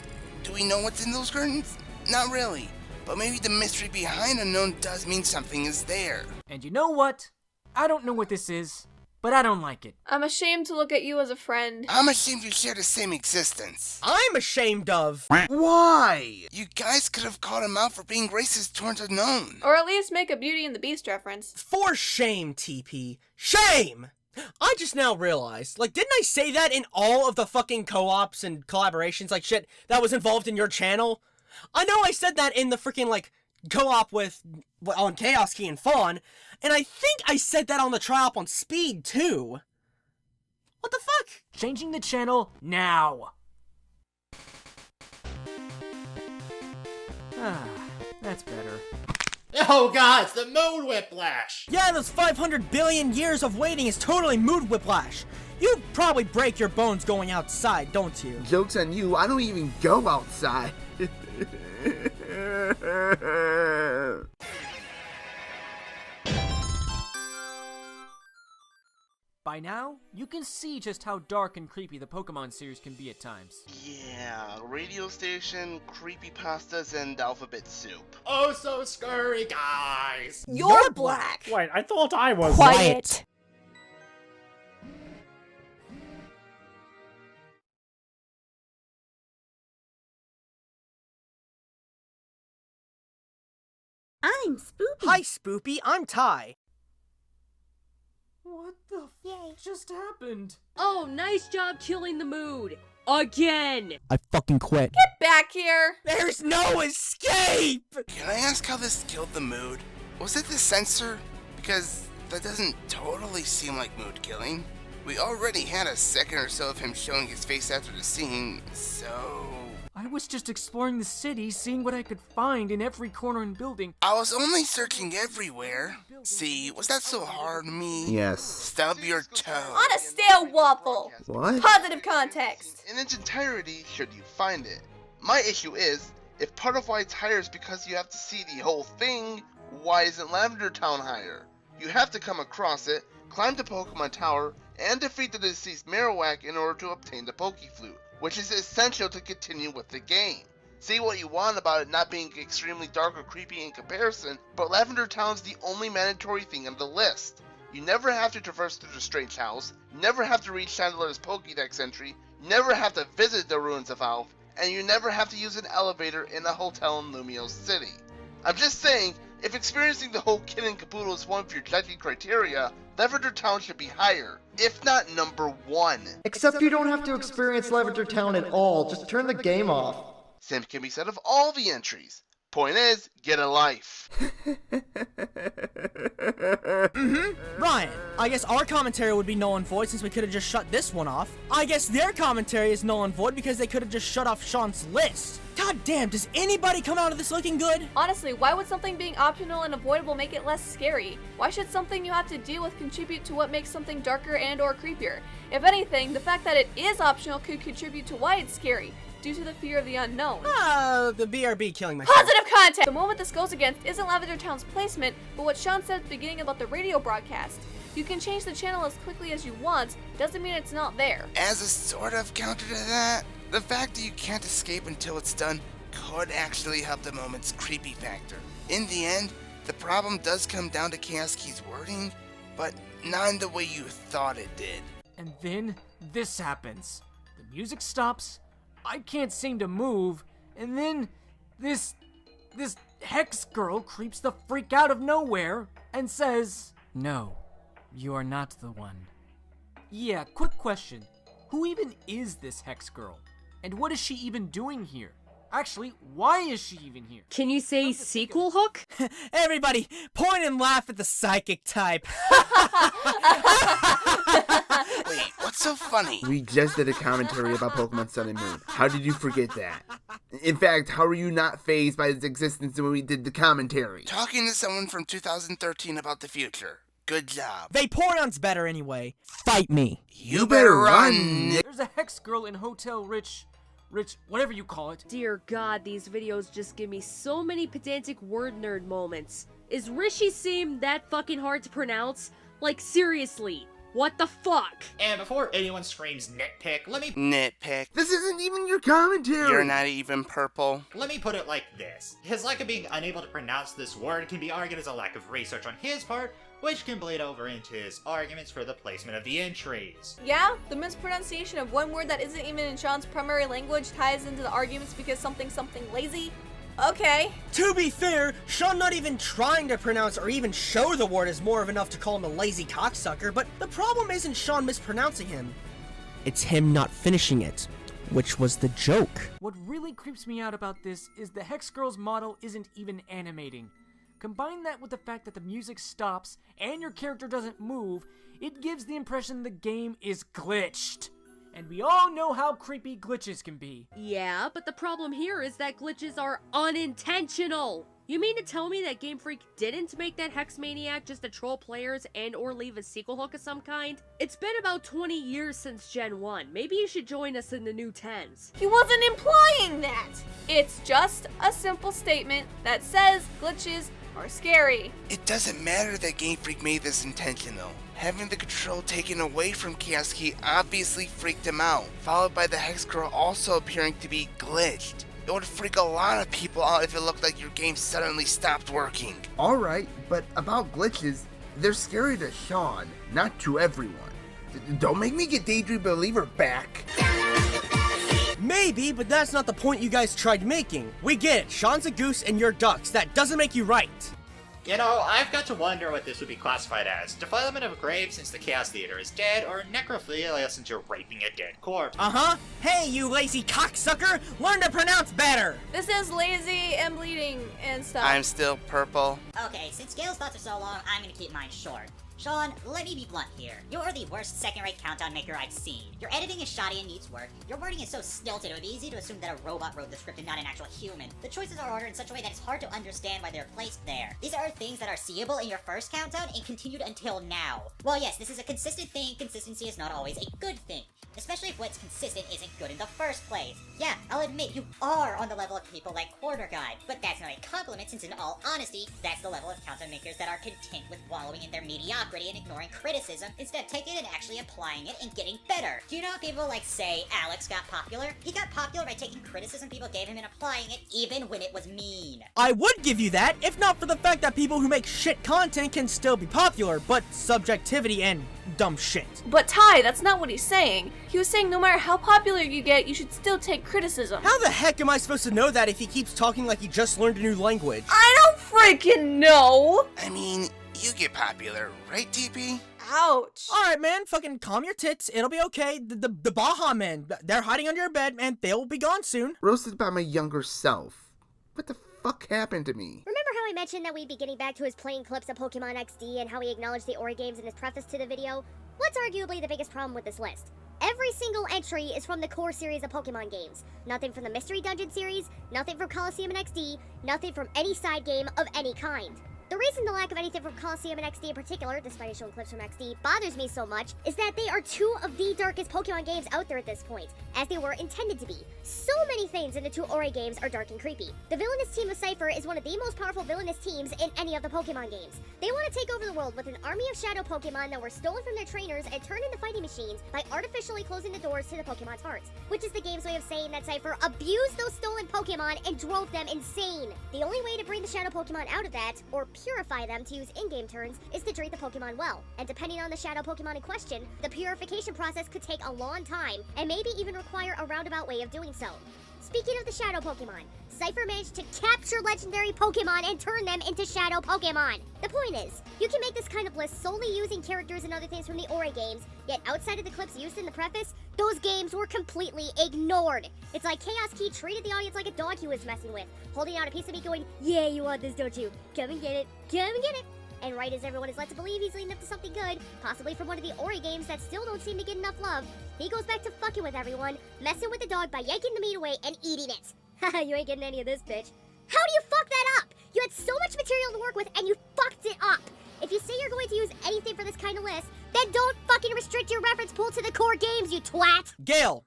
do we know what's in those curtains? Not really. But maybe the mystery behind unknown does mean something is there. And you know what? I don't know what this is, but I don't like it. I'm ashamed to look at you as a friend. I'm ashamed you share the same existence. I'm ashamed of. Why? You guys could have called him out for being racist towards unknown. Or at least make a Beauty and the Beast reference. For shame, TP. Shame! I just now realized, like, didn't I say that in all of the fucking co-ops and collaborations, like, shit, that was involved in your channel? I know I said that in the freaking, like, co-op with, on Chaos Key and Fawn, and I think I said that on the tri-op on Speed, too. What the fuck? Changing the channel now. That's better. Oh god, it's the mood whiplash! Yeah, those 500 billion years of waiting is totally mood whiplash. You probably break your bones going outside, don't you? Joke's on you, I don't even go outside. By now, you can see just how dark and creepy the Pokemon series can be at times. Yeah, radio station, creepypastas, and alphabet soup. Oh, so scurry, guys! You're black! Wait, I thought I was. Quiet! I'm Spoopy. Hi, Spoopy, I'm Ty. What the fuck just happened? Oh, nice job killing the mood. Again! I fucking quit. Get back here! There's no escape! Can I ask how this killed the mood? Was it the censor? Because that doesn't totally seem like mood killing. We already had a second or so of him showing his face after the scene, so... I was just exploring the city, seeing what I could find in every corner and building. I was only searching everywhere. See, was that so hard on me? Yes. Stub your toe. On a stale waffle! What? Positive context! In its entirety, should you find it. My issue is, if part of why it's higher is because you have to see the whole thing, why isn't Lavender Town higher? You have to come across it, climb the Pokemon Tower, and defeat the deceased Marowak in order to obtain the Pokeflute, which is essential to continue with the game. Say what you want about it not being extremely dark or creepy in comparison, but Lavender Town's the only mandatory thing on the list. You never have to traverse through the strange house, never have to read Chandelure's Pokedex entry, never have to visit the ruins of Alph, and you never have to use an elevator in a hotel in Lumio City. I'm just saying, if experiencing the whole kit and caboodle is one of your judging criteria, Lavender Town should be higher, if not number 1. Except you don't have to experience Lavender Town at all, just turn the game off. Same can be said of all the entries. Point is, get a life. Ryan, I guess our commentary would be null and void since we could have just shut this one off. I guess their commentary is null and void because they could have just shut off Sean's list. God damn, does anybody come out of this looking good? Honestly, why would something being optional and avoidable make it less scary? Why should something you have to deal with contribute to what makes something darker and or creepier? If anything, the fact that it is optional could contribute to why it's scary, due to the fear of the unknown. The BRB killing myself. Positive content! The moment this goes against isn't Lavender Town's placement, but what Sean said at the beginning about the radio broadcast. You can change the channel as quickly as you want, doesn't mean it's not there. As a sort of counter to that, the fact that you can't escape until it's done could actually help the moment's creepy factor. In the end, the problem does come down to Chaos Key's wording, but not in the way you thought it did. And then this happens. The music stops, I can't seem to move, and then this hex girl creeps the freak out of nowhere and says, "No, you are not the one." Yeah, quick question. Who even is this hex girl? And what is she even doing here? Actually, why is she even here? Can you say sequel hook? Everybody, point and laugh at the psychic type. Wait, what's so funny? We just did a commentary about Pokemon Sun and Moon. How did you forget that? In fact, how were you not fazed by its existence when we did the commentary? Talking to someone from 2013 about the future. Good job. Vaporeon's better anyway. Fight me. You better run. There's a hex girl in Hotel Rich, whatever you call it. Dear God, these videos just give me so many pedantic word nerd moments. Is Rishi seem that fucking hard to pronounce? Like, seriously, what the fuck? And before anyone screams nitpick, Nitpick. This isn't even your commentary. You're not even purple. Let me put it like this. His lack of being unable to pronounce this word can be argued as a lack of research on his part, which can bleed over into his arguments for the placement of the entries. Yeah, the mispronunciation of one word that isn't even in Sean's primary language ties into the arguments because something lazy? Okay. To be fair, Sean not even trying to pronounce or even show the word is more of enough to call him a lazy cocksucker, but the problem isn't Sean mispronouncing him. It's him not finishing it, which was the joke. What really creeps me out about this is the hex girl's model isn't even animating. Combine that with the fact that the music stops and your character doesn't move, it gives the impression the game is glitched. And we all know how creepy glitches can be. Yeah, but the problem here is that glitches are unintentional. You mean to tell me that Game Freak didn't make that Hex Maniac just to troll players and or leave a sequel hook of some kind? It's been about 20 years since Gen 1. Maybe you should join us in the new 10s. He wasn't implying that! It's just a simple statement that says glitches are scary. It doesn't matter that Game Freak made this intentional. Having the control taken away from Chaos Key obviously freaked him out, followed by the Hex Girl also appearing to be glitched. It would freak a lot of people out if it looked like your game suddenly stopped working. Alright, but about glitches, they're scary to Sean, not to everyone. Don't make me get Daydream Believer back. Maybe, but that's not the point you guys tried making. We get it, Sean's a goose and you're ducks. That doesn't make you right. You know, I've got to wonder what this would be classified as. Defilement of a grave since the Chaos Theater is dead, or necrophilia since you're raping a dead corpse. Uh-huh. Hey, you lazy cocksucker! Learn to pronounce better! This is lazy and bleeding and stuff. I'm still purple. Okay, since Gail's thoughts are so long, I'm gonna keep mine short. Sean, let me be blunt here. You're the worst second-rate countdown maker I've seen. Your editing is shoddy and needs work. Your wording is so stilted it would be easy to assume that a robot wrote the script and not an actual human. The choices are ordered in such a way that it's hard to understand why they're placed there. These are things that are seeable in your first countdown and continued until now. Well, yes, this is a consistent thing. Consistency is not always a good thing, especially if what's consistent isn't good in the first place. Yeah, I'll admit you are on the level of people like Quarter Guy, but that's not a compliment since in all honesty, that's the level of countdown makers that are content with wallowing in their mediocrity and ignoring criticism instead of taking it and actually applying it and getting better. Do you know how people like say Alex got popular? He got popular by taking criticism people gave him and applying it even when it was mean. I would give you that, if not for the fact that people who make shit content can still be popular, but subjectivity and dumb shit. But Ty, that's not what he's saying. He was saying no matter how popular you get, you should still take criticism. How the heck am I supposed to know that if he keeps talking like he just learned a new language? I don't freaking know! I mean, you get popular, right, TP? Ouch. Alright, man, fucking calm your tits. It'll be okay. The Baja Men, they're hiding under your bed, and they'll be gone soon. Roasted by my younger self. What the fuck happened to me? Remember how he mentioned that we'd be getting back to his playing clips of Pokemon XD and how he acknowledged the Ori games in his preface to the video? What's arguably the biggest problem with this list? Every single entry is from the core series of Pokemon games. Nothing from the Mystery Dungeon series, nothing from Coliseum and XD, nothing from any side game of any kind. The reason the lack of anything from Coliseum and XD in particular, despite it showing clips from XD, bothers me so much is that they are two of the darkest Pokemon games out there at this point, as they were intended to be. So many things in the two Ori games are dark and creepy. The villainous team of Cypher is one of the most powerful villainous teams in any of the Pokemon games. They want to take over the world with an army of shadow Pokemon that were stolen from their trainers and turned into fighting machines by artificially closing the doors to the Pokemon's hearts, which is the game's way of saying that Cypher abused those stolen Pokemon and drove them insane. The only way to bring the shadow Pokemon out of that, or purify them to use in-game terms, is to treat the Pokemon well. And depending on the shadow Pokemon in question, the purification process could take a long time, and maybe even require a roundabout way of doing so. Speaking of the shadow Pokemon, Cypher managed to capture legendary Pokemon and turn them into shadow Pokemon. The point is, you can make this kind of list solely using characters and other things from the Ori games, yet outside of the clips used in the preface, those games were completely ignored. It's like Chaos Key treated the audience like a dog he was messing with, holding out a piece of meat going, "Yeah, you want this, don't you? Come and get it, come and get it." And right as everyone is led to believe he's leading up to something good, possibly from one of the Ori games that still don't seem to get enough love, he goes back to fucking with everyone, messing with the dog by yanking the meat away and eating it. Haha, you ain't getting any of this, bitch. How do you fuck that up? You had so much material to work with and you fucked it up. If you say you're going to use anything for this kind of list, then don't fucking restrict your reference pool to the core games, you twat! Gale!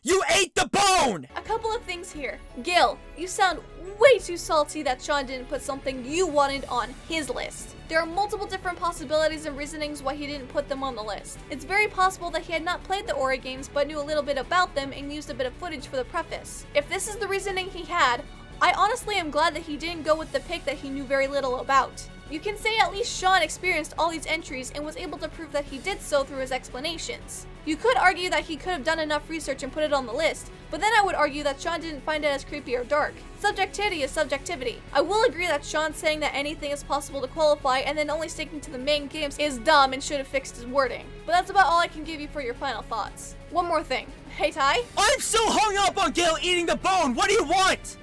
You ate the bone! A couple of things here. Gil, you sound way too salty that Sean didn't put something you wanted on his list. There are multiple different possibilities and reasonings why he didn't put them on the list. It's very possible that he had not played the Ori games but knew a little bit about them and used a bit of footage for the preface. If this is the reasoning he had, I honestly am glad that he didn't go with the pick that he knew very little about. You can say at least Sean experienced all these entries and was able to prove that he did so through his explanations. You could argue that he could have done enough research and put it on the list, but then I would argue that Sean didn't find it as creepy or dark. Subjectivity is subjectivity. I will agree that Sean saying that anything is possible to qualify and then only sticking to the main games is dumb and should have fixed his wording. But that's about all I can give you for your final thoughts. One more thing. Hey Ty? I'm so hung up on Gale eating the bone! What do you want?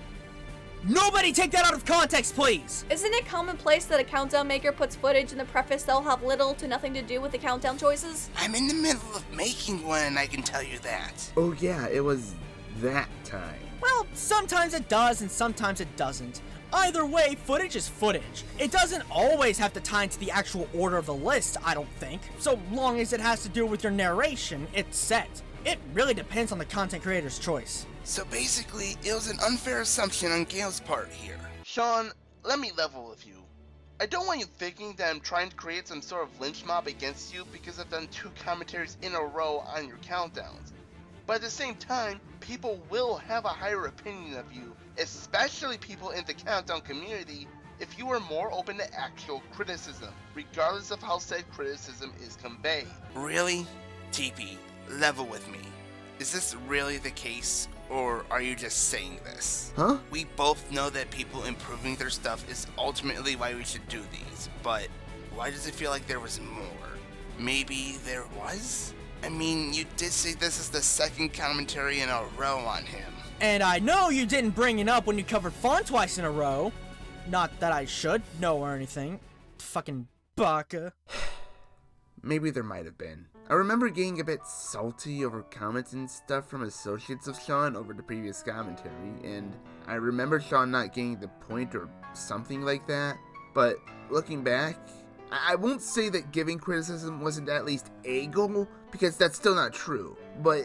Nobody take that out of context, please! Isn't it commonplace that a countdown maker puts footage in the preface that'll have little to nothing to do with the countdown choices? I'm in the middle of making one, and I can tell you that. Oh yeah, it was that time. Well, sometimes it does and sometimes it doesn't. Either way, footage is footage. It doesn't always have to tie into the actual order of the list, I don't think. So long as it has to do with your narration, it's set. It really depends on the content creator's choice. So basically, it was an unfair assumption on Gale's part here. Sean, let me level with you. I don't want you thinking that I'm trying to create some sort of lynch mob against you because I've done 2 commentaries in a row on your countdowns. But at the same time, people will have a higher opinion of you, especially people in the countdown community, if you are more open to actual criticism, regardless of how said criticism is conveyed. Really? TP, level with me. Is this really the case, or are you just saying this? Huh? We both know that people improving their stuff is ultimately why we should do these, but why does it feel like there was more? Maybe there was? I mean, you did say this is the 2nd commentary in a row on him. And I know you didn't bring it up when you covered Fawn twice in a row. Not that I should know or anything. Fucking baka. Maybe there might have been. I remember getting a bit salty over comments and stuff from associates of Sean over the previous commentary, and I remember Sean not getting the point or something like that, but looking back, I won't say that giving criticism wasn't at least a goal, because that's still not true, but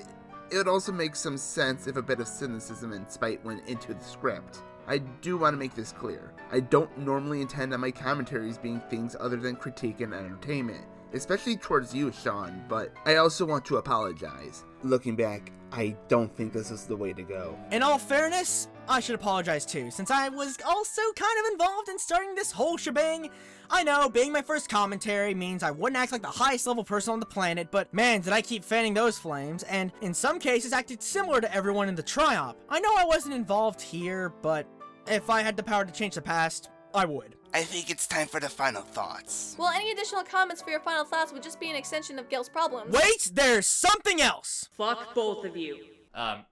it would also make some sense if a bit of cynicism and spite went into the script. I do want to make this clear. I don't normally intend on my commentaries being things other than critique and entertainment, especially towards you, Sean, but I also want to apologize. Looking back, I don't think this is the way to go. In all fairness, I should apologize too, since I was also kind of involved in starting this whole shebang. I know, being my first commentary means I wouldn't act like the highest level person on the planet, but man, did I keep fanning those flames, and in some cases acted similar to everyone in the tri-op. I know I wasn't involved here, but if I had the power to change the past, I would. I think it's time for the final thoughts. Well, any additional comments for your final thoughts would just be an extension of Gale's problems. Wait, there's something else! Fuck both of you.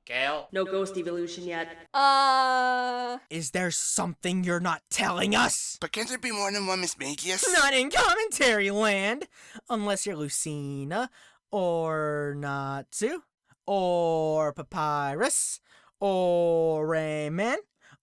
Gale? No ghost evolution yet. Is there something you're not telling us? But can't there be more than one Miss Magius? Not in commentary land! Unless you're Lucina, or Natsu, or Papyrus, or Rayman,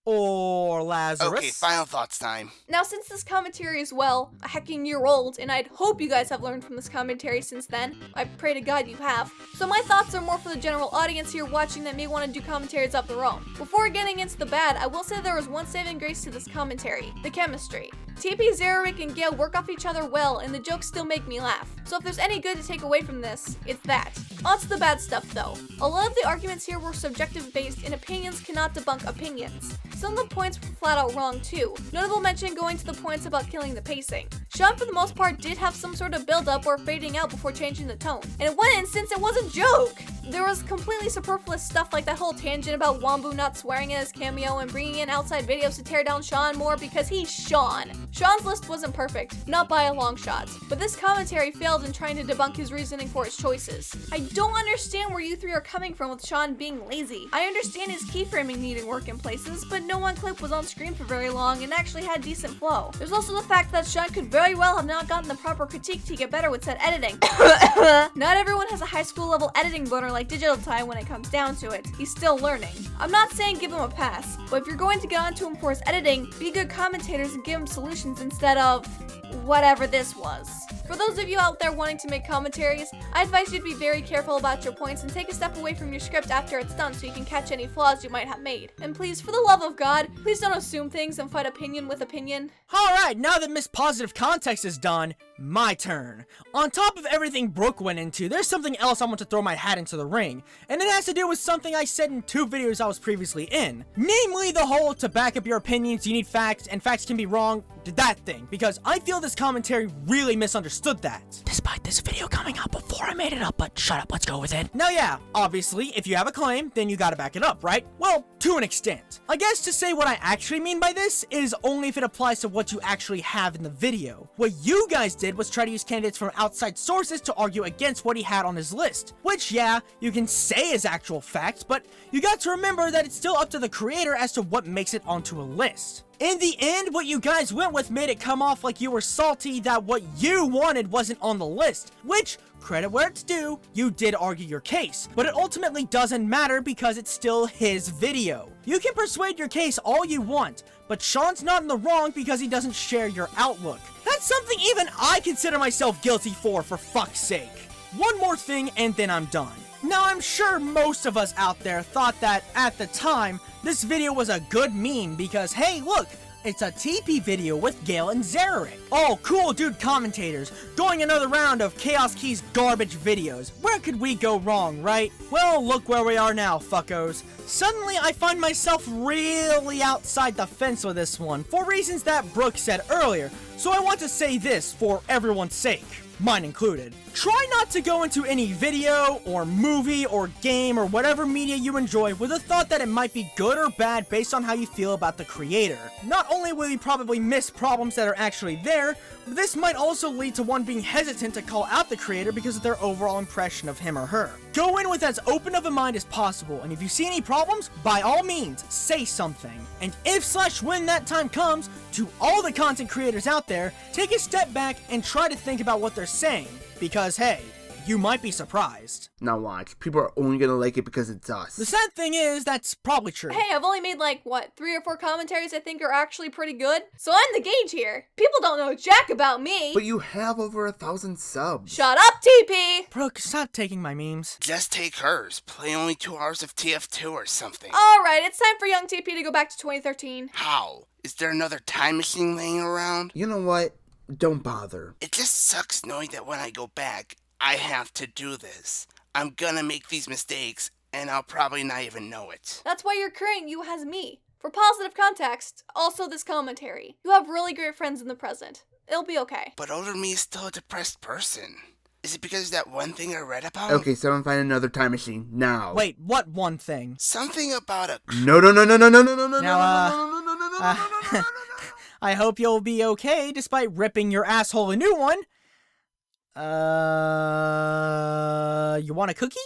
or Lazarus. Okay, final thoughts time. Now, since this commentary is, well, a hecking year old, and I'd hope you guys have learned from this commentary since then, I pray to God you have, so my thoughts are more for the general audience here watching that may want to do commentaries of their own. Before getting into the bad, I will say there was one saving grace to this commentary: the chemistry. TP, Zerwick, and Gale work off each other well, and the jokes still make me laugh. So if there's any good to take away from this, it's that. On to the bad stuff though. A lot of the arguments here were subjective based, and opinions cannot debunk opinions. Some of the points were flat out wrong too. Notable mention going to the points about killing the pacing. Sean for the most part did have some sort of build up or fading out before changing the tone. And in one instance it was a joke! There was completely superfluous stuff like that whole tangent about Wombu not swearing in his cameo and bringing in outside videos to tear down Sean more because he's Sean. Sean's list wasn't perfect, not by a long shot, but this commentary failed in trying to debunk his reasoning for his choices. I don't understand where you three are coming from with Sean being lazy. I understand his keyframing needing work in places, but no one clip was on screen for very long and actually had decent flow. There's also the fact that Sean could very well have not gotten the proper critique to get better with said editing. Not everyone has a high school level editing boner like Digital Time when it comes down to it. He's still learning. I'm not saying give him a pass, but if you're going to get onto him for his editing, be good commentators and give him solutions instead of whatever this was. For those of you out there wanting to make commentaries, I advise you to be very careful about your points and take a step away from your script after it's done so you can catch any flaws you might have made. And please, for the love of God, please don't assume things and fight opinion with opinion. Alright, now that Miss Positive Context is done, my turn. On top of everything Brooke went into, there's something else I want to throw my hat into the ring, and it has to do with something I said in 2 videos I was previously in. Namely, the whole to back up your opinions you need facts, and facts can be wrong, that thing, because I feel this commentary really misunderstood that. Despite this video coming out before I made it up, but shut up, let's go with it. Now yeah, obviously, if you have a claim, then you gotta back it up, right? Well, to an extent. I guess to say what I actually mean by this is only if it applies to what you actually have in the video. What you guys did was try to use candidates from outside sources to argue against what he had on his list, which yeah, you can say is actual facts, but you got to remember that it's still up to the creator as to what makes it onto a list. In the end, what you guys went with made it come off like you were salty that what you wanted wasn't on the list, which, credit where it's due, you did argue your case, but it ultimately doesn't matter because it's still his video. You can persuade your case all you want, but Sean's not in the wrong because he doesn't share your outlook. That's something even I consider myself guilty for fuck's sake. One more thing and then I'm done. Now, I'm sure most of us out there thought that, at the time, this video was a good meme because, hey, look, it's a TP video with Gale and Zerwick. Oh, cool dude commentators, going another round of Chaos Key's garbage videos. Where could we go wrong, right? Well, look where we are now, fuckos. Suddenly, I find myself really outside the fence with this one, for reasons that Brooke said earlier, so I want to say this for everyone's sake. Mine included. Try not to go into any video, or movie, or game, or whatever media you enjoy with the thought that it might be good or bad based on how you feel about the creator. Not only will you probably miss problems that are actually there, but this might also lead to one being hesitant to call out the creator because of their overall impression of him or her. Go in with as open of a mind as possible, and if you see any problems, by all means, say something. And if/when that time comes, to all the content creators out there, take a step back and try to think about what they're saying. Because, hey, you might be surprised. Now watch, people are only gonna like it because it's us. The sad thing is, that's probably true. Hey, I've only made like, what, 3 or 4 commentaries I think are actually pretty good? So I'm the gauge here. People don't know jack about me. But you have over 1,000 subs. Shut up, TP! Brooke, stop taking my memes. Just take hers. Play only 2 hours of TF2 or something. Alright, it's time for young TP to go back to 2013. How? Is there another time machine laying around? You know what? Don't bother. It just sucks knowing that when I go back, I have to do this. I'm gonna make these mistakes, and I'll probably not even know it. That's why your current you has me. For positive context, also this commentary. You have really great friends in the present. It'll be okay. But older me is still a depressed person. Is it because of that one thing I read about? Okay, someone find another time machine, now. Wait, what one thing? Something about a... No. I hope you'll be okay despite ripping your asshole a new one. You want a cookie?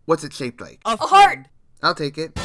What's it shaped like? A heart! I'll take it.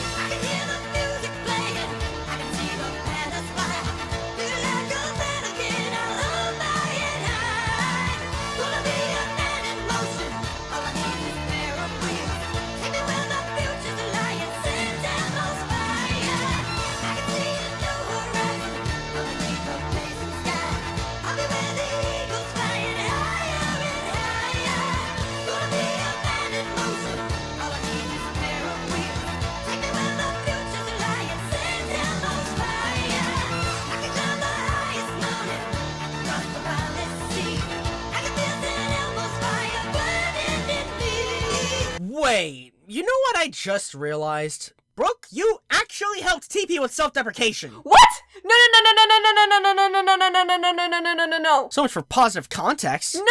Wait, you know what I just realized? Brooke, you actually helped TP with self-deprecation. What? No. So much for positive context. No!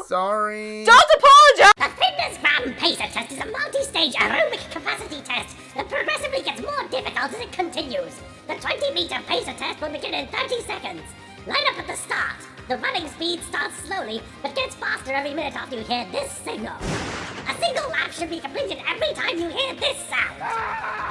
Sorry. Don't apologize! The fitness gram pacer test is a multi-stage aerobic capacity test that progressively gets more difficult as it continues. The 20-meter pacer test will begin in 30 seconds. Line up at the start. The running speed starts slowly, but gets faster every minute after you hear this signal. A single lap should be completed every time you hear this sound.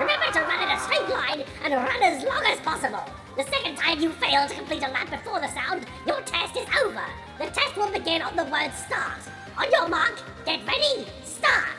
Remember to run in a straight line and run as long as possible. The second time you fail to complete a lap before the sound, your test is over. The test will begin on the word start. On your mark, get ready, start!